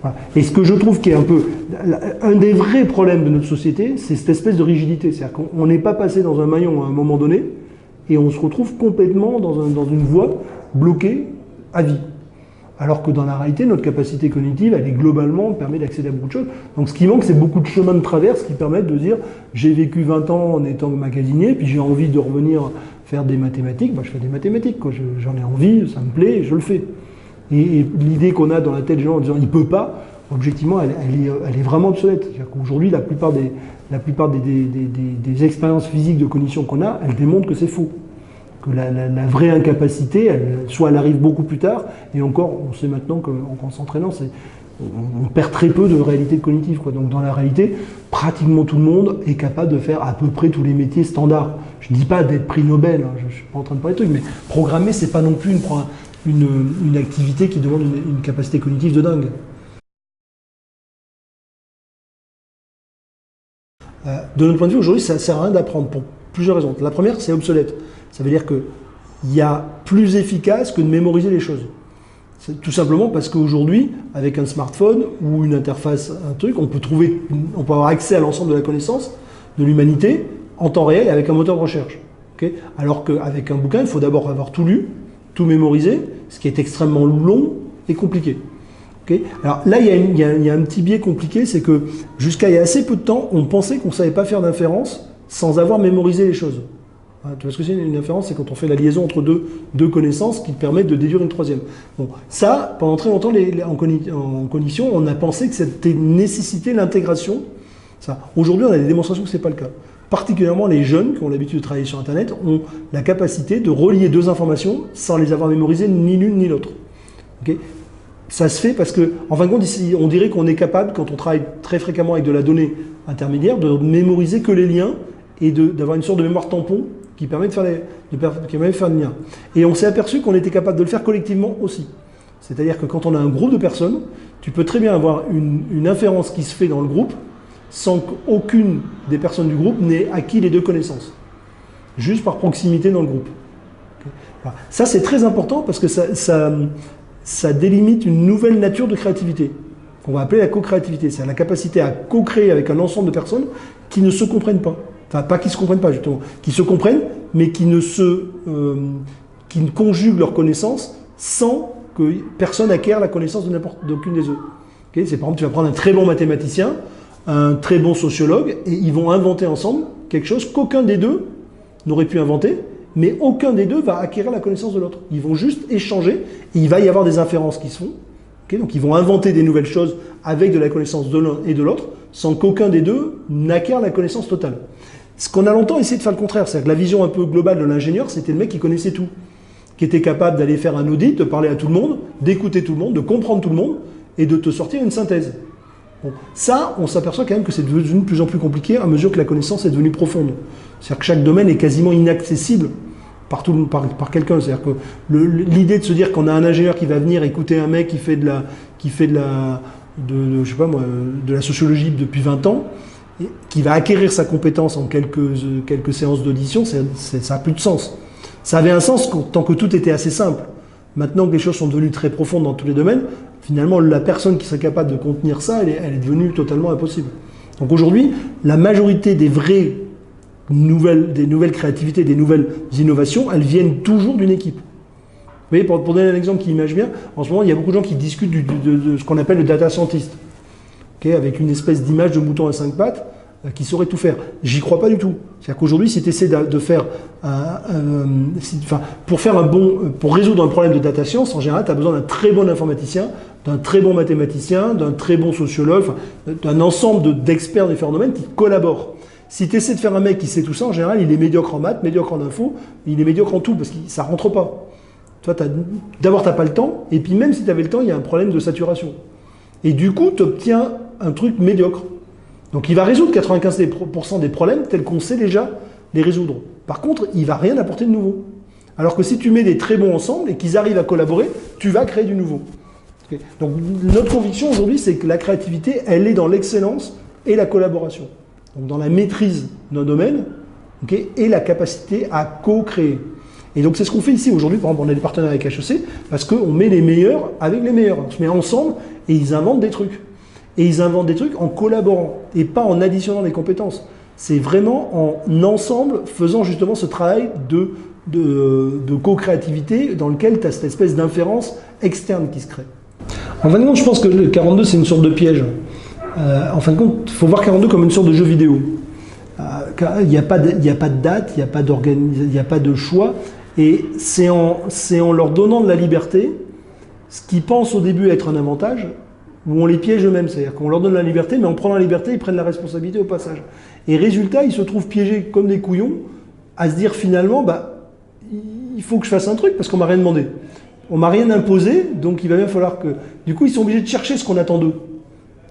Voilà. Et ce que je trouve qui est un des vrais problèmes de notre société, c'est cette espèce de rigidité. C'est-à-dire qu'on n'est pas passé dans un maillon à un moment donné, et on se retrouve complètement dans une voie bloquée à vie. Alors que dans la réalité, notre capacité cognitive, elle est globalement, permet d'accéder à beaucoup de choses. Donc ce qui manque, c'est beaucoup de chemins de traverse qui permettent de dire j'ai vécu 20 ans en étant magasinier, puis j'ai envie de revenir faire des mathématiques, je fais des mathématiques, quoi. J'en ai envie, ça me plaît, et je le fais. Et l'idée qu'on a dans la tête des gens en disant il peut pas, objectivement, elle est vraiment obsolète. C'est-à-dire qu'aujourd'hui, la plupart des expériences physiques de cognition qu'on a, elles démontrent que c'est faux. Que la vraie incapacité, soit elle arrive beaucoup plus tard, et encore, on sait maintenant qu'en s'entraînant, on perd très peu de réalité cognitive, quoi. Donc dans la réalité, pratiquement tout le monde est capable de faire à peu près tous les métiers standards. Je ne dis pas d'être prix Nobel, hein, je ne suis pas en train de parler de trucs, mais programmer, c'est pas non plus une activité qui demande une capacité cognitive de dingue. De notre point de vue, aujourd'hui, ça ne sert à rien d'apprendre pour plusieurs raisons. La première, c'est obsolète. Ça veut dire qu'il y a plus efficace que de mémoriser les choses. C'est tout simplement parce qu'aujourd'hui, avec un smartphone ou une interface, un truc, on peut avoir accès à l'ensemble de la connaissance de l'humanité en temps réel et avec un moteur de recherche. Okay, alors qu'avec un bouquin, il faut d'abord avoir tout lu, tout mémorisé, ce qui est extrêmement long et compliqué. Okay, alors là, il y a un petit biais compliqué, c'est que jusqu'à il y a assez peu de temps, on pensait qu'on ne savait pas faire d'inférence sans avoir mémorisé les choses. Tu vois ce que c'est une inférence? C'est quand on fait la liaison entre deux connaissances qui permettent de déduire une troisième. Bon, ça, pendant très longtemps, en cognition, on a pensé que c'était nécessité l'intégration. Aujourd'hui, on a des démonstrations que ce n'est pas le cas. Particulièrement les jeunes qui ont l'habitude de travailler sur Internet ont la capacité de relier deux informations sans les avoir mémorisées ni l'une ni l'autre. Okay, ça se fait parce que, en fin de compte, ici, on dirait qu'on est capable, quand on travaille très fréquemment avec de la donnée intermédiaire, de mémoriser que les liens et d'avoir une sorte de mémoire tampon qui permet de faire le lien. Et on s'est aperçu qu'on était capable de le faire collectivement aussi. C'est-à-dire que quand on a un groupe de personnes, tu peux très bien avoir une inférence qui se fait dans le groupe sans qu'aucune des personnes du groupe n'ait acquis les deux connaissances. Juste par proximité dans le groupe. Voilà. Ça, c'est très important parce que ça délimite une nouvelle nature de créativité, qu'on va appeler la co-créativité. C'est la capacité à co-créer avec un ensemble de personnes qui ne se comprennent pas. Enfin, pas qui ne se comprennent pas, justement. Qui se comprennent, mais qui ne conjuguent leurs connaissances sans que personne acquiert la connaissance d'aucune des deux. Okay, c'est par exemple, tu vas prendre un très bon mathématicien, un très bon sociologue, et ils vont inventer ensemble quelque chose qu'aucun des deux n'aurait pu inventer, mais aucun des deux va acquérir la connaissance de l'autre. Ils vont juste échanger, et il va y avoir des inférences qui se font. Okay, donc ils vont inventer des nouvelles choses avec de la connaissance de l'un et de l'autre, sans qu'aucun des deux n'acquiert la connaissance totale. Ce qu'on a longtemps essayé de faire le contraire, c'est-à-dire que la vision un peu globale de l'ingénieur, c'était le mec qui connaissait tout. qui était capable d'aller faire un audit, de parler à tout le monde, d'écouter tout le monde, de comprendre tout le monde, et de te sortir une synthèse. Bon, ça, on s'aperçoit quand même que c'est devenu de plus en plus compliqué à mesure que la connaissance est devenue profonde. C'est-à-dire que chaque domaine est quasiment inaccessible par quelqu'un. C'est-à-dire que l'idée de se dire qu'on a un ingénieur qui va venir écouter un mec qui fait de je sais pas moi, de la sociologie depuis 20 ans, et qui va acquérir sa compétence en quelques séances d'audition, ça n'a plus de sens. Ça avait un sens tant que tout était assez simple. Maintenant que les choses sont devenues très profondes dans tous les domaines, finalement, la personne qui serait capable de contenir ça, elle est devenue totalement impossible. Donc aujourd'hui, la majorité des nouvelles créativités, des nouvelles innovations, elles viennent toujours d'une équipe. Vous voyez, pour donner un exemple qui image bien, en ce moment, il y a beaucoup de gens qui discutent de ce qu'on appelle le data scientist, okay, avec une espèce d'image de mouton à 5 pattes qui saurait tout faire. J'y crois pas du tout. C'est-à-dire qu'aujourd'hui, si tu essaies de faire pour résoudre un problème de data science, en général, tu as besoin d'un très bon informaticien, d'un très bon mathématicien, d'un très bon sociologue, d'un ensemble d'experts de différents domaines qui collaborent. Si tu essaies de faire un mec qui sait tout ça, en général, il est médiocre en maths, médiocre en info, il est médiocre en tout, parce que ça rentre pas. Toi, d'abord, tu n'as pas le temps, et puis même si tu avais le temps, il y a un problème de saturation. Et du coup, tu obtiens un truc médiocre. Donc il va résoudre 95% des problèmes tels qu'on sait déjà les résoudre. Par contre, il ne va rien apporter de nouveau. Alors que si tu mets des très bons ensemble et qu'ils arrivent à collaborer, tu vas créer du nouveau. Okay. Donc notre conviction aujourd'hui, c'est que la créativité, elle est dans l'excellence et la collaboration. Donc dans la maîtrise d'un domaine, okay, et la capacité à co-créer. Et donc c'est ce qu'on fait ici aujourd'hui. Par exemple, on a des partenaires avec HEC parce qu'on met les meilleurs avec les meilleurs. On se met ensemble et ils inventent des trucs. Et ils inventent des trucs en collaborant et pas en additionnant des compétences. C'est vraiment en ensemble faisant justement ce travail de co-créativité dans lequel tu as cette espèce d'inférence externe qui se crée. En fin de compte, je pense que le 42, c'est une sorte de piège. En fin de compte, il faut voir 42 comme une sorte de jeu vidéo. Il n'y a pas de date, il n'y a pas de choix. Et c'est en leur donnant de la liberté, ce qu'ils pensent au début être un avantage, où on les piège eux-mêmes. C'est-à-dire qu'on leur donne la liberté, mais en prenant la liberté, ils prennent la responsabilité au passage. Et résultat, ils se trouvent piégés comme des couillons à se dire finalement, il faut que je fasse un truc parce qu'on m'a rien demandé. On m'a rien imposé, donc il va bien falloir que... Du coup, ils sont obligés de chercher ce qu'on attend d'eux.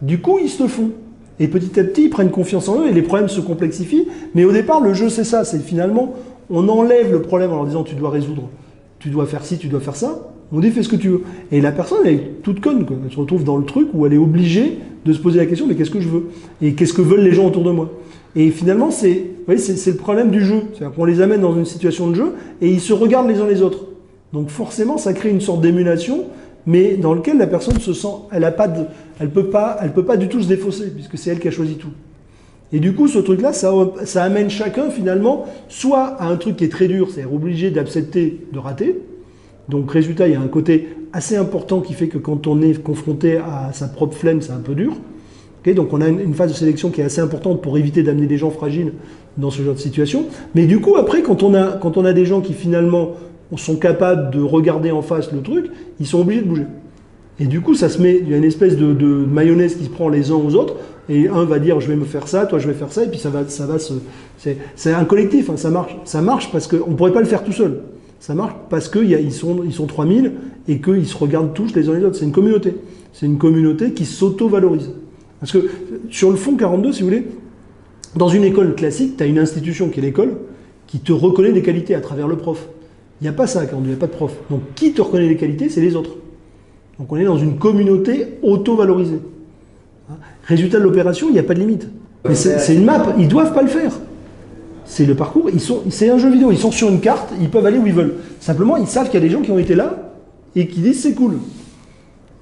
Du coup, ils se le font. Et petit à petit, ils prennent confiance en eux et les problèmes se complexifient. Mais au départ, le jeu, c'est ça. C'est finalement, on enlève le problème en leur disant tu dois résoudre, tu dois faire ci, tu dois faire ça. On dit fais ce que tu veux. Et la personne, elle est toute conne, quoi. Elle se retrouve dans le truc où elle est obligée de se poser la question mais qu'est-ce que je veux? Et qu'est-ce que veulent les gens autour de moi? Et finalement, c'est le problème du jeu. C'est-à-dire qu'on les amène dans une situation de jeu et ils se regardent les uns les autres. Donc forcément, ça crée une sorte d'émulation, mais dans lequel la personne se sent, elle peut pas du tout se défausser puisque c'est elle qui a choisi tout. Et du coup, ce truc-là, ça amène chacun finalement soit à un truc qui est très dur, c'est-à-dire obligé d'accepter de rater. Donc résultat, il y a un côté assez important qui fait que quand on est confronté à sa propre flemme, c'est un peu dur. Okay, donc on a une phase de sélection qui est assez importante pour éviter d'amener des gens fragiles dans ce genre de situation. Mais du coup, après, quand on a des gens qui finalement sont capables de regarder en face le truc, ils sont obligés de bouger. Et du coup, il y a une espèce de mayonnaise qui se prend les uns aux autres, et un va dire je vais me faire ça, toi je vais faire ça, et puis c'est un collectif, hein, ça marche. Ça marche parce qu'on ne pourrait pas le faire tout seul. Ça marche parce qu'ils sont 3000 et qu'ils se regardent tous les uns les autres. C'est une communauté. C'est une communauté qui s'auto-valorise. Parce que sur le fond 42, si vous voulez, dans une école classique, tu as une institution qui est l'école, qui te reconnaît des qualités à travers le prof. Il n'y a pas ça à 42, il n'y a pas de prof. Donc qui te reconnaît des qualités, c'est les autres. Donc on est dans une communauté auto-valorisée. Résultat de l'opération, il n'y a pas de limite. Mais c'est une map, ils ne doivent pas le faire. C'est le parcours, c'est un jeu vidéo, ils sont sur une carte, ils peuvent aller où ils veulent. Simplement, ils savent qu'il y a des gens qui ont été là et qui disent c'est cool.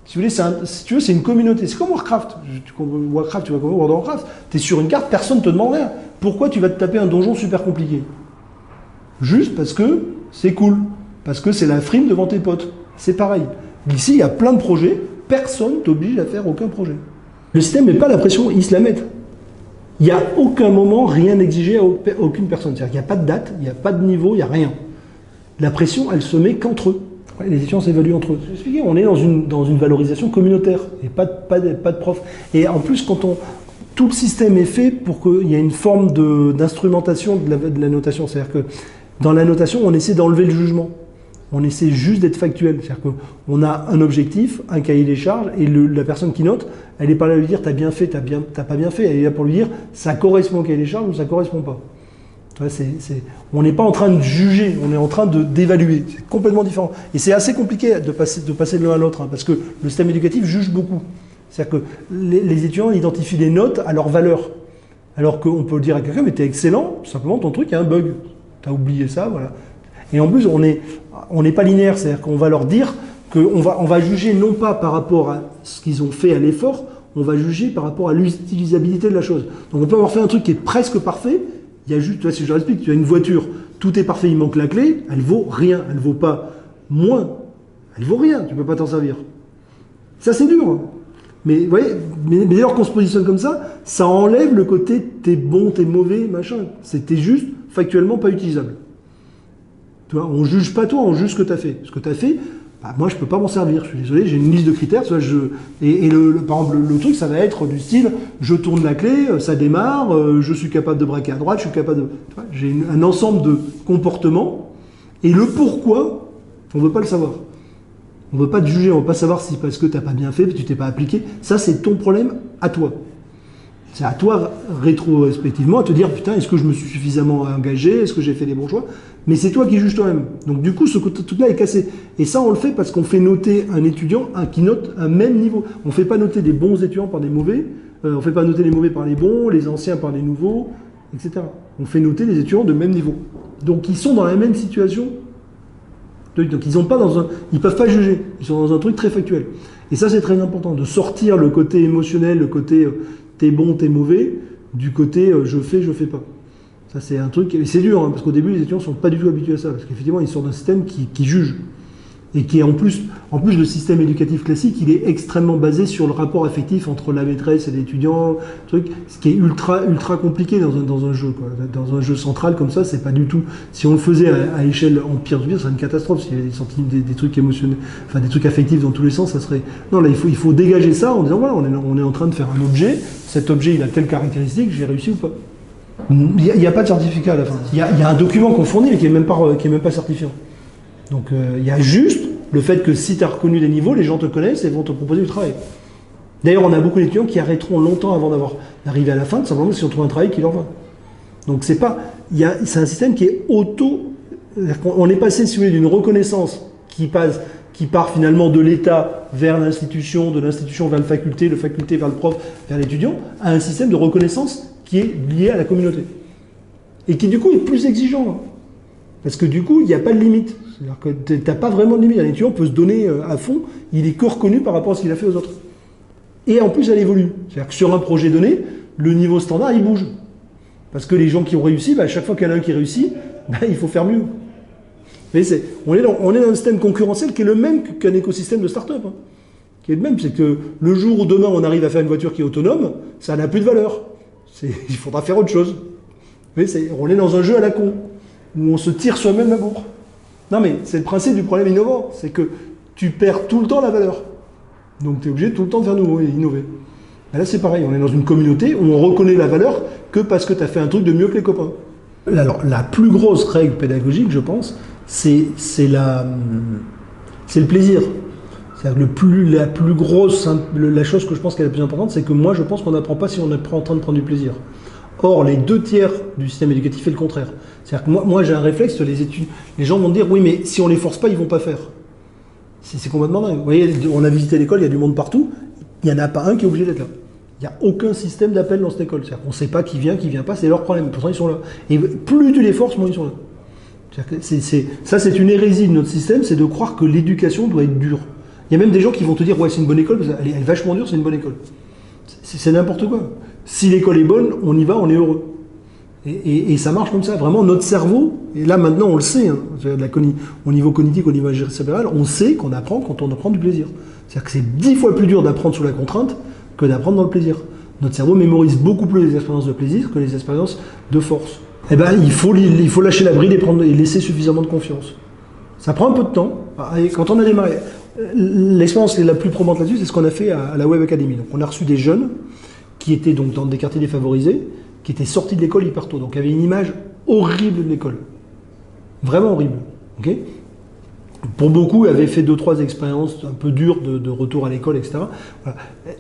Si vous voulez, c'est une communauté. C'est comme Warcraft. Tu vas comme World of Warcraft. Tu es sur une carte, personne ne te demande rien. Pourquoi tu vas te taper un donjon super compliqué? Juste parce que c'est cool. Parce que c'est la frime devant tes potes. C'est pareil. Ici, il y a plein de projets. Personne ne t'oblige à faire aucun projet. Le système ne met pas la pression, ils se la mettent. Il n'y a aucun moment rien exigé à aucune personne. C'est-à-dire qu'il n'y a pas de date, il n'y a pas de niveau, il n'y a rien. La pression, elle se met qu'entre eux. Les étudiants s'évaluent entre eux. Je vais expliquer, on est dans une valorisation communautaire et pas de prof. Et en plus, tout le système est fait pour qu'il y ait une forme d'instrumentation de la notation. C'est-à-dire que dans la notation, on essaie d'enlever le jugement. On essaie juste d'être factuel. C'est-à-dire qu'on a un objectif, un cahier des charges, et la personne qui note, elle n'est pas là à lui dire t'as bien fait, t'as pas bien fait. Elle est là pour lui dire ça correspond au cahier des charges ou ça correspond pas. Tu vois, on n'est pas en train de juger, on est en train d'évaluer. C'est complètement différent. Et c'est assez compliqué de passer de l'un à l'autre, hein, parce que le système éducatif juge beaucoup. C'est-à-dire que les étudiants identifient les notes à leur valeur. Alors qu'on peut dire à quelqu'un, mais t'es excellent, simplement ton truc, il y a un bug. T'as oublié ça, voilà. Et en plus, on n'est pas linéaire, c'est-à-dire qu'on va leur dire qu'on va juger non pas par rapport à ce qu'ils ont fait à l'effort, on va juger par rapport à l'utilisabilité de la chose. Donc on peut avoir fait un truc qui est presque parfait, il y a juste, tu vois, si je l'explique, tu as une voiture, tout est parfait, il manque la clé, elle vaut rien, elle vaut pas moins, elle vaut rien, tu peux pas t'en servir. Ça c'est dur. Mais vous voyez, mais dès lors qu'on se positionne comme ça enlève le côté t'es bon, t'es mauvais, machin. C'était juste factuellement pas utilisable. Tu vois, on juge pas toi, on juge ce que tu as fait. Ce que tu as fait, bah, moi je peux pas m'en servir, je suis désolé, j'ai une liste de critères. Tu vois, par exemple, le truc, ça va être du style, je tourne la clé, ça démarre, je suis capable de braquer à droite, je suis capable de... J'ai un ensemble de comportements, et le pourquoi, on ne veut pas le savoir. On ne veut pas te juger, on ne veut pas savoir si parce que tu n'as pas bien fait, que tu t'es pas appliqué. Ça, c'est ton problème à toi. C'est à toi, rétrospectivement, à te dire, putain, est-ce que je me suis suffisamment engagé? Est-ce que j'ai fait les bons choix? Mais c'est toi qui juges toi-même. Donc du coup, ce truc-là est cassé. Et ça, on le fait parce qu'on fait noter un étudiant qui note un même niveau. On ne fait pas noter des bons étudiants par des mauvais. On ne fait pas noter les mauvais par les bons, les anciens par les nouveaux, etc. On fait noter les étudiants de même niveau. Donc ils sont dans la même situation. Donc ils peuvent pas juger. Ils sont dans un truc très factuel. Et ça, c'est très important, de sortir le côté émotionnel, le côté t'es bon, t'es mauvais, du côté je fais pas. Ça, c'est un truc, et c'est dur, hein, parce qu'au début, les étudiants ne sont pas du tout habitués à ça, parce qu'effectivement, ils sortent d'un système qui juge. Et qui est en plus, le système éducatif classique, il est extrêmement basé sur le rapport affectif entre la maîtresse et l'étudiant, ce qui est ultra compliqué dans un jeu, quoi. Dans un jeu central comme ça, c'est pas du tout. Si on le faisait à échelle empire, ce serait une catastrophe. S'il y avait des trucs émotionnels, enfin des trucs affectifs dans tous les sens, ça serait. Non, là, il faut dégager ça en disant voilà, on est en train de faire un objet. Cet objet, il a telle caractéristique, j'ai réussi ou pas. Il n'y a pas de certificat à la fin. Il y a un document qu'on fournit, mais qui est même pas certifiant. Donc il y a juste le fait que si tu as reconnu des niveaux, les gens te connaissent et vont te proposer du travail. D'ailleurs, on a beaucoup d'étudiants qui arrêteront longtemps avant d'arriver à la fin, simplement si on trouve un travail qui leur va. Donc c'est un système qui est on est passé, si vous voulez, d'une reconnaissance qui part finalement de l'État vers l'institution, de l'institution vers le faculté vers le prof, vers l'étudiant, à un système de reconnaissance qui est lié à la communauté. Et qui du coup est plus exigeant. Parce que du coup, il n'y a pas de limite. C'est-à-dire que tu n'as pas vraiment de limite. Un étudiant peut se donner à fond, il est que reconnu par rapport à ce qu'il a fait aux autres. Et en plus, elle évolue. C'est-à-dire que sur un projet donné, le niveau standard, il bouge. Parce que les gens qui ont réussi, à chaque fois qu'il y en a un qui réussit, il faut faire mieux. Mais on est dans un système concurrentiel qui est le même qu'un écosystème de start-up. Hein. Qui est le même. C'est que le jour où demain on arrive à faire une voiture qui est autonome, ça n'a plus de valeur. Il faudra faire autre chose. Mais on est dans un jeu à la con, où on se tire soi-même la bourre. Non mais c'est le principe du problème innovant, c'est que tu perds tout le temps la valeur. Donc tu es obligé tout le temps de faire nouveau et innover. Et là c'est pareil, on est dans une communauté où on reconnaît la valeur que parce que tu as fait un truc de mieux que les copains. Alors la plus grosse règle pédagogique, je pense, c'est le plaisir. C'est-à-dire la chose que je pense qui est la plus importante, c'est que moi je pense qu'on n'apprend pas si on n'est pas en train de prendre du plaisir. Or, les 2/3 du système éducatif fait le contraire. C'est-à-dire que moi j'ai un réflexe sur les études. Les gens vont me dire, oui, mais si on les force pas, ils vont pas faire. C'est complètement dingue. Vous voyez, on a visité l'école, il y a du monde partout. Il n'y en a pas un qui est obligé d'être là. Il n'y a aucun système d'appel dans cette école. C'est-à-dire qu'on ne sait pas qui vient pas, c'est leur problème. Pourtant, ils sont là. Et plus tu les forces, moins ils sont là. Ça, c'est une hérésie de notre système, c'est de croire que l'éducation doit être dure. Il y a même des gens qui vont te dire, ouais, c'est une bonne école, elle est vachement dure, c'est une bonne école. C'est n'importe quoi. Si l'école est bonne, on y va, on est heureux. Et ça marche comme ça. Vraiment, notre cerveau, et là maintenant on le sait, hein, au niveau cognitif, au niveau cérébral, on sait qu'on apprend quand on apprend du plaisir. C'est-à-dire que c'est 10 fois plus dur d'apprendre sous la contrainte que d'apprendre dans le plaisir. Notre cerveau mémorise beaucoup plus les expériences de plaisir que les expériences de force. Eh ben, il faut lâcher la bride et laisser suffisamment de confiance. Ça prend un peu de temps. Quand on a démarré, l'expérience la plus probante là-dessus, c'est ce qu'on a fait à la Web Academy. Donc, on a reçu des jeunes qui étaient donc dans des quartiers défavorisés, qui étaient sortis de l'école hyper tôt. Donc il y avait une image horrible de l'école. Vraiment horrible. Okay, pour beaucoup, avaient fait 2-3 expériences un peu dures de retour à l'école, etc. Voilà.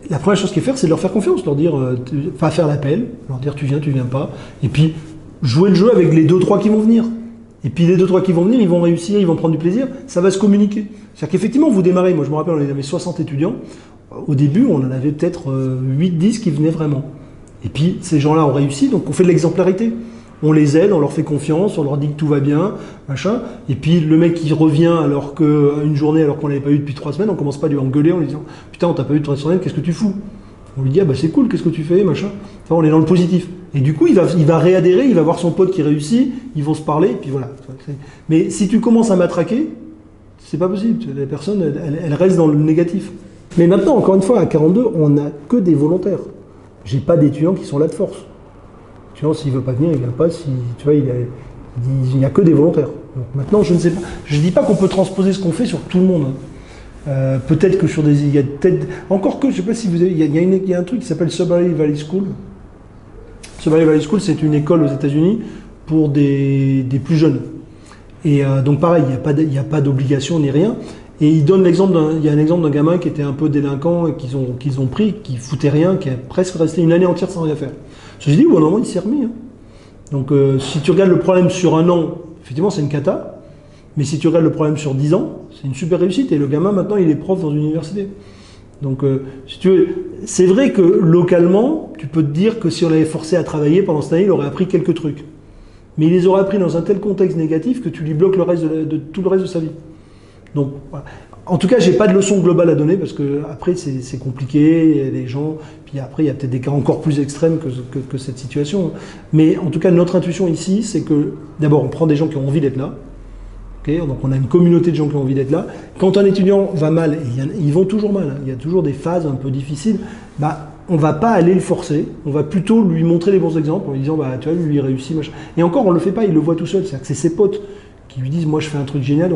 La première chose qu'il faut faire, c'est de leur faire confiance, leur dire, pas faire l'appel, leur dire tu viens pas, et puis jouer le jeu avec les 2-3 qui vont venir. Et puis les 2-3 qui vont venir, ils vont réussir, ils vont prendre du plaisir, ça va se communiquer. C'est-à-dire qu'effectivement, vous démarrez, moi je me rappelle, on avait 60 étudiants, au début, on en avait peut-être 8-10 qui venaient vraiment. Et puis ces gens-là ont réussi, donc on fait de l'exemplarité. On les aide, on leur fait confiance, on leur dit que tout va bien, machin. Et puis le mec qui revient alors une journée alors qu'on l'avait pas eu depuis 3 semaines, on commence pas à lui engueuler en lui disant putain on t'a pas eu de 3 semaines, qu'est-ce que tu fous? On lui dit ah bah c'est cool, qu'est-ce que tu fais, machin. Enfin, on est dans le positif. Et du coup il va réadhérer, il va voir son pote qui réussit, ils vont se parler, et puis voilà. Mais si tu commences à matraquer, c'est pas possible. La personne elle reste dans le négatif. Mais maintenant encore une fois à 42, on n'a que des volontaires. J'ai pas d'étudiants qui sont là de force. S'il ne veut pas venir, il ne vient pas. Si, tu vois, il n'y a que des volontaires. Donc maintenant, je ne sais pas. Je ne dis pas qu'on peut transposer ce qu'on fait sur tout le monde. Peut-être que sur des... Il y a peut-être... Encore que, je ne sais pas si vous avez... Il y a un truc qui s'appelle Sudbury Valley School. Sudbury Valley School, c'est une école aux États-Unis pour des plus jeunes. Et donc pareil, il n'y a pas d'obligation ni rien. Et il y a un exemple d'un gamin qui était un peu délinquant et qu'ils ont pris, qui foutait rien, qui a presque resté une année entière sans rien faire. Ceci dit, au bout d'un moment, il s'est remis. Hein. Donc, si tu regardes le problème sur un an, effectivement, c'est une cata. Mais si tu regardes le problème sur 10 ans, c'est une super réussite. Et le gamin, maintenant, il est prof dans une université. Donc, si tu veux, c'est vrai que localement, tu peux te dire que si on l'avait forcé à travailler pendant cette année, il aurait appris quelques trucs. Mais il les aurait appris dans un tel contexte négatif que tu lui bloques tout le reste de sa vie. Donc, voilà. En tout cas, j'ai pas de leçon globale à donner parce que après c'est compliqué, il y a des gens, puis après il y a peut-être des cas encore plus extrêmes que cette situation. Mais en tout cas, notre intuition ici, c'est que d'abord on prend des gens qui ont envie d'être là. Okay, donc on a une communauté de gens qui ont envie d'être là. Quand un étudiant va mal, et ils vont toujours mal, hein, il y a toujours des phases un peu difficiles, bah on va pas aller le forcer, on va plutôt lui montrer les bons exemples en lui disant bah tu vois lui il réussit, machin. Et encore on le fait pas, il le voit tout seul, c'est-à-dire que c'est ses potes qui lui disent moi je fais un truc génial.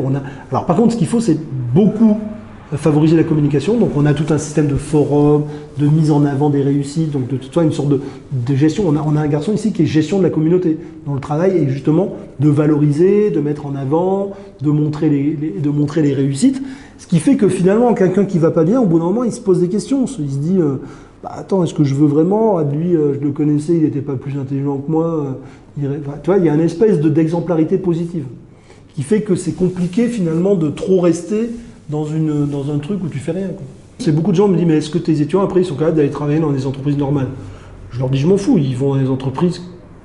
Alors par contre ce qu'il faut c'est beaucoup favoriser la communication, donc on a tout un système de forums, de mise en avant des réussites, donc de toute une sorte de gestion. On a un garçon ici qui est gestion de la communauté, dont le travail est justement de valoriser, de mettre en avant, de montrer les réussites, ce qui fait que finalement quelqu'un qui va pas bien, au bout d'un moment il se pose des questions, il se dit bah, attends, est-ce que je veux vraiment? Lui, je le connaissais, il n'était pas plus intelligent que moi. Tu vois, il y a une espèce d'exemplarité positive qui fait que c'est compliqué finalement de trop rester dans un truc où tu fais rien. C'est beaucoup de gens me disent mais est-ce que tes étudiants après ils sont capables d'aller travailler dans des entreprises normales? Je leur dis je m'en fous, ils vont dans des entreprises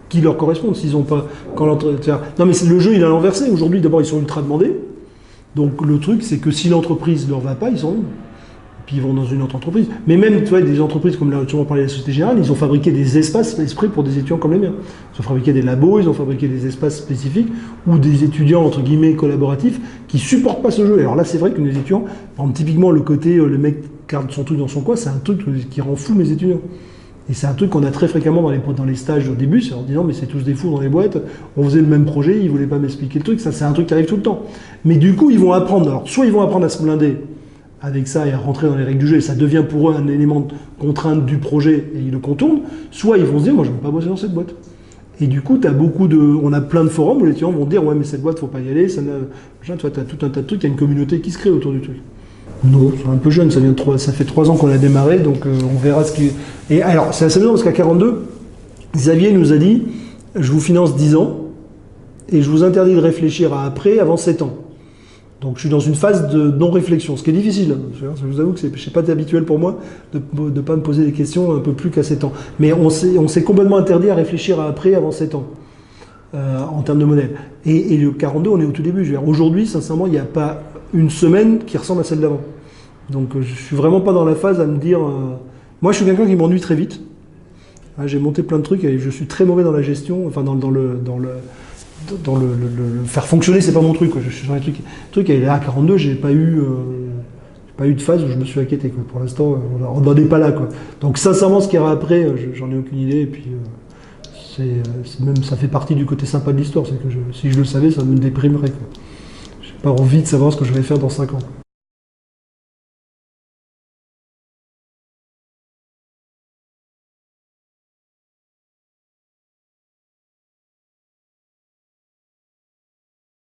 qui leur correspondent. S'ils ont pas non mais le jeu il a l'inversé. Aujourd'hui d'abord ils sont ultra demandés. Donc le truc c'est que si l'entreprise leur va pas, ils sont puis ils vont dans une autre entreprise. Mais même, tu vois, des entreprises comme là, tu m'en parlais de la Société Générale, ils ont fabriqué des espaces exprès pour des étudiants comme les miens. Ils ont fabriqué des labos, ils ont fabriqué des espaces spécifiques où des étudiants, entre guillemets, collaboratifs, qui supportent pas ce jeu. Alors là, c'est vrai que les étudiants, par exemple, typiquement, le côté, le mec garde son truc dans son coin, c'est un truc qui rend fou mes étudiants. Et c'est un truc qu'on a très fréquemment dans les stages au début, c'est en disant, mais c'est tous des fous dans les boîtes, on faisait le même projet, ils voulaient pas m'expliquer le truc, ça c'est un truc qui arrive tout le temps. Mais du coup, ils vont apprendre, alors soit ils vont apprendre à se blinder, avec ça et à rentrer dans les règles du jeu, et ça devient pour eux un élément de contrainte du projet et ils le contournent, soit ils vont se dire moi je ne veux pas bosser dans cette boîte. Et du coup, on a plein de forums où les étudiants vont dire ouais mais cette boîte faut pas y aller, tu as tout un tas de trucs, il y a une communauté qui se crée autour du truc. Non, c'est un peu jeune, ça fait 3 ans qu'on a démarré, donc on verra ce qui... Et alors c'est assez amusant parce qu'à 42, Xavier nous a dit je vous finance 10 ans et je vous interdis de réfléchir à après avant 7 ans. Donc je suis dans une phase de non-réflexion, ce qui est difficile. Je vous avoue que c'est pas habituel pour moi de ne pas me poser des questions un peu plus qu'à 7 ans. Mais on s'est complètement interdit à réfléchir à après avant 7 ans, en termes de modèle. Et le 42, on est au tout début. Aujourd'hui, sincèrement, il n'y a pas une semaine qui ressemble à celle d'avant. Donc je suis vraiment pas dans la phase à me dire... Moi, je suis quelqu'un qui m'ennuie très vite. J'ai monté plein de trucs et je suis très mauvais dans la gestion, enfin dans le faire fonctionner, c'est pas mon truc. Je suis dans les trucs et là à 42, j'ai pas eu de phase où je me suis inquiété. Quoi. Pour l'instant, on n'en est pas là. Quoi. Donc sincèrement, ce qu'il y aura après, j'en ai aucune idée. Et puis même ça fait partie du côté sympa de l'histoire. C'est que si je le savais, ça me déprimerait. J'ai pas envie de savoir ce que je vais faire dans 5 ans.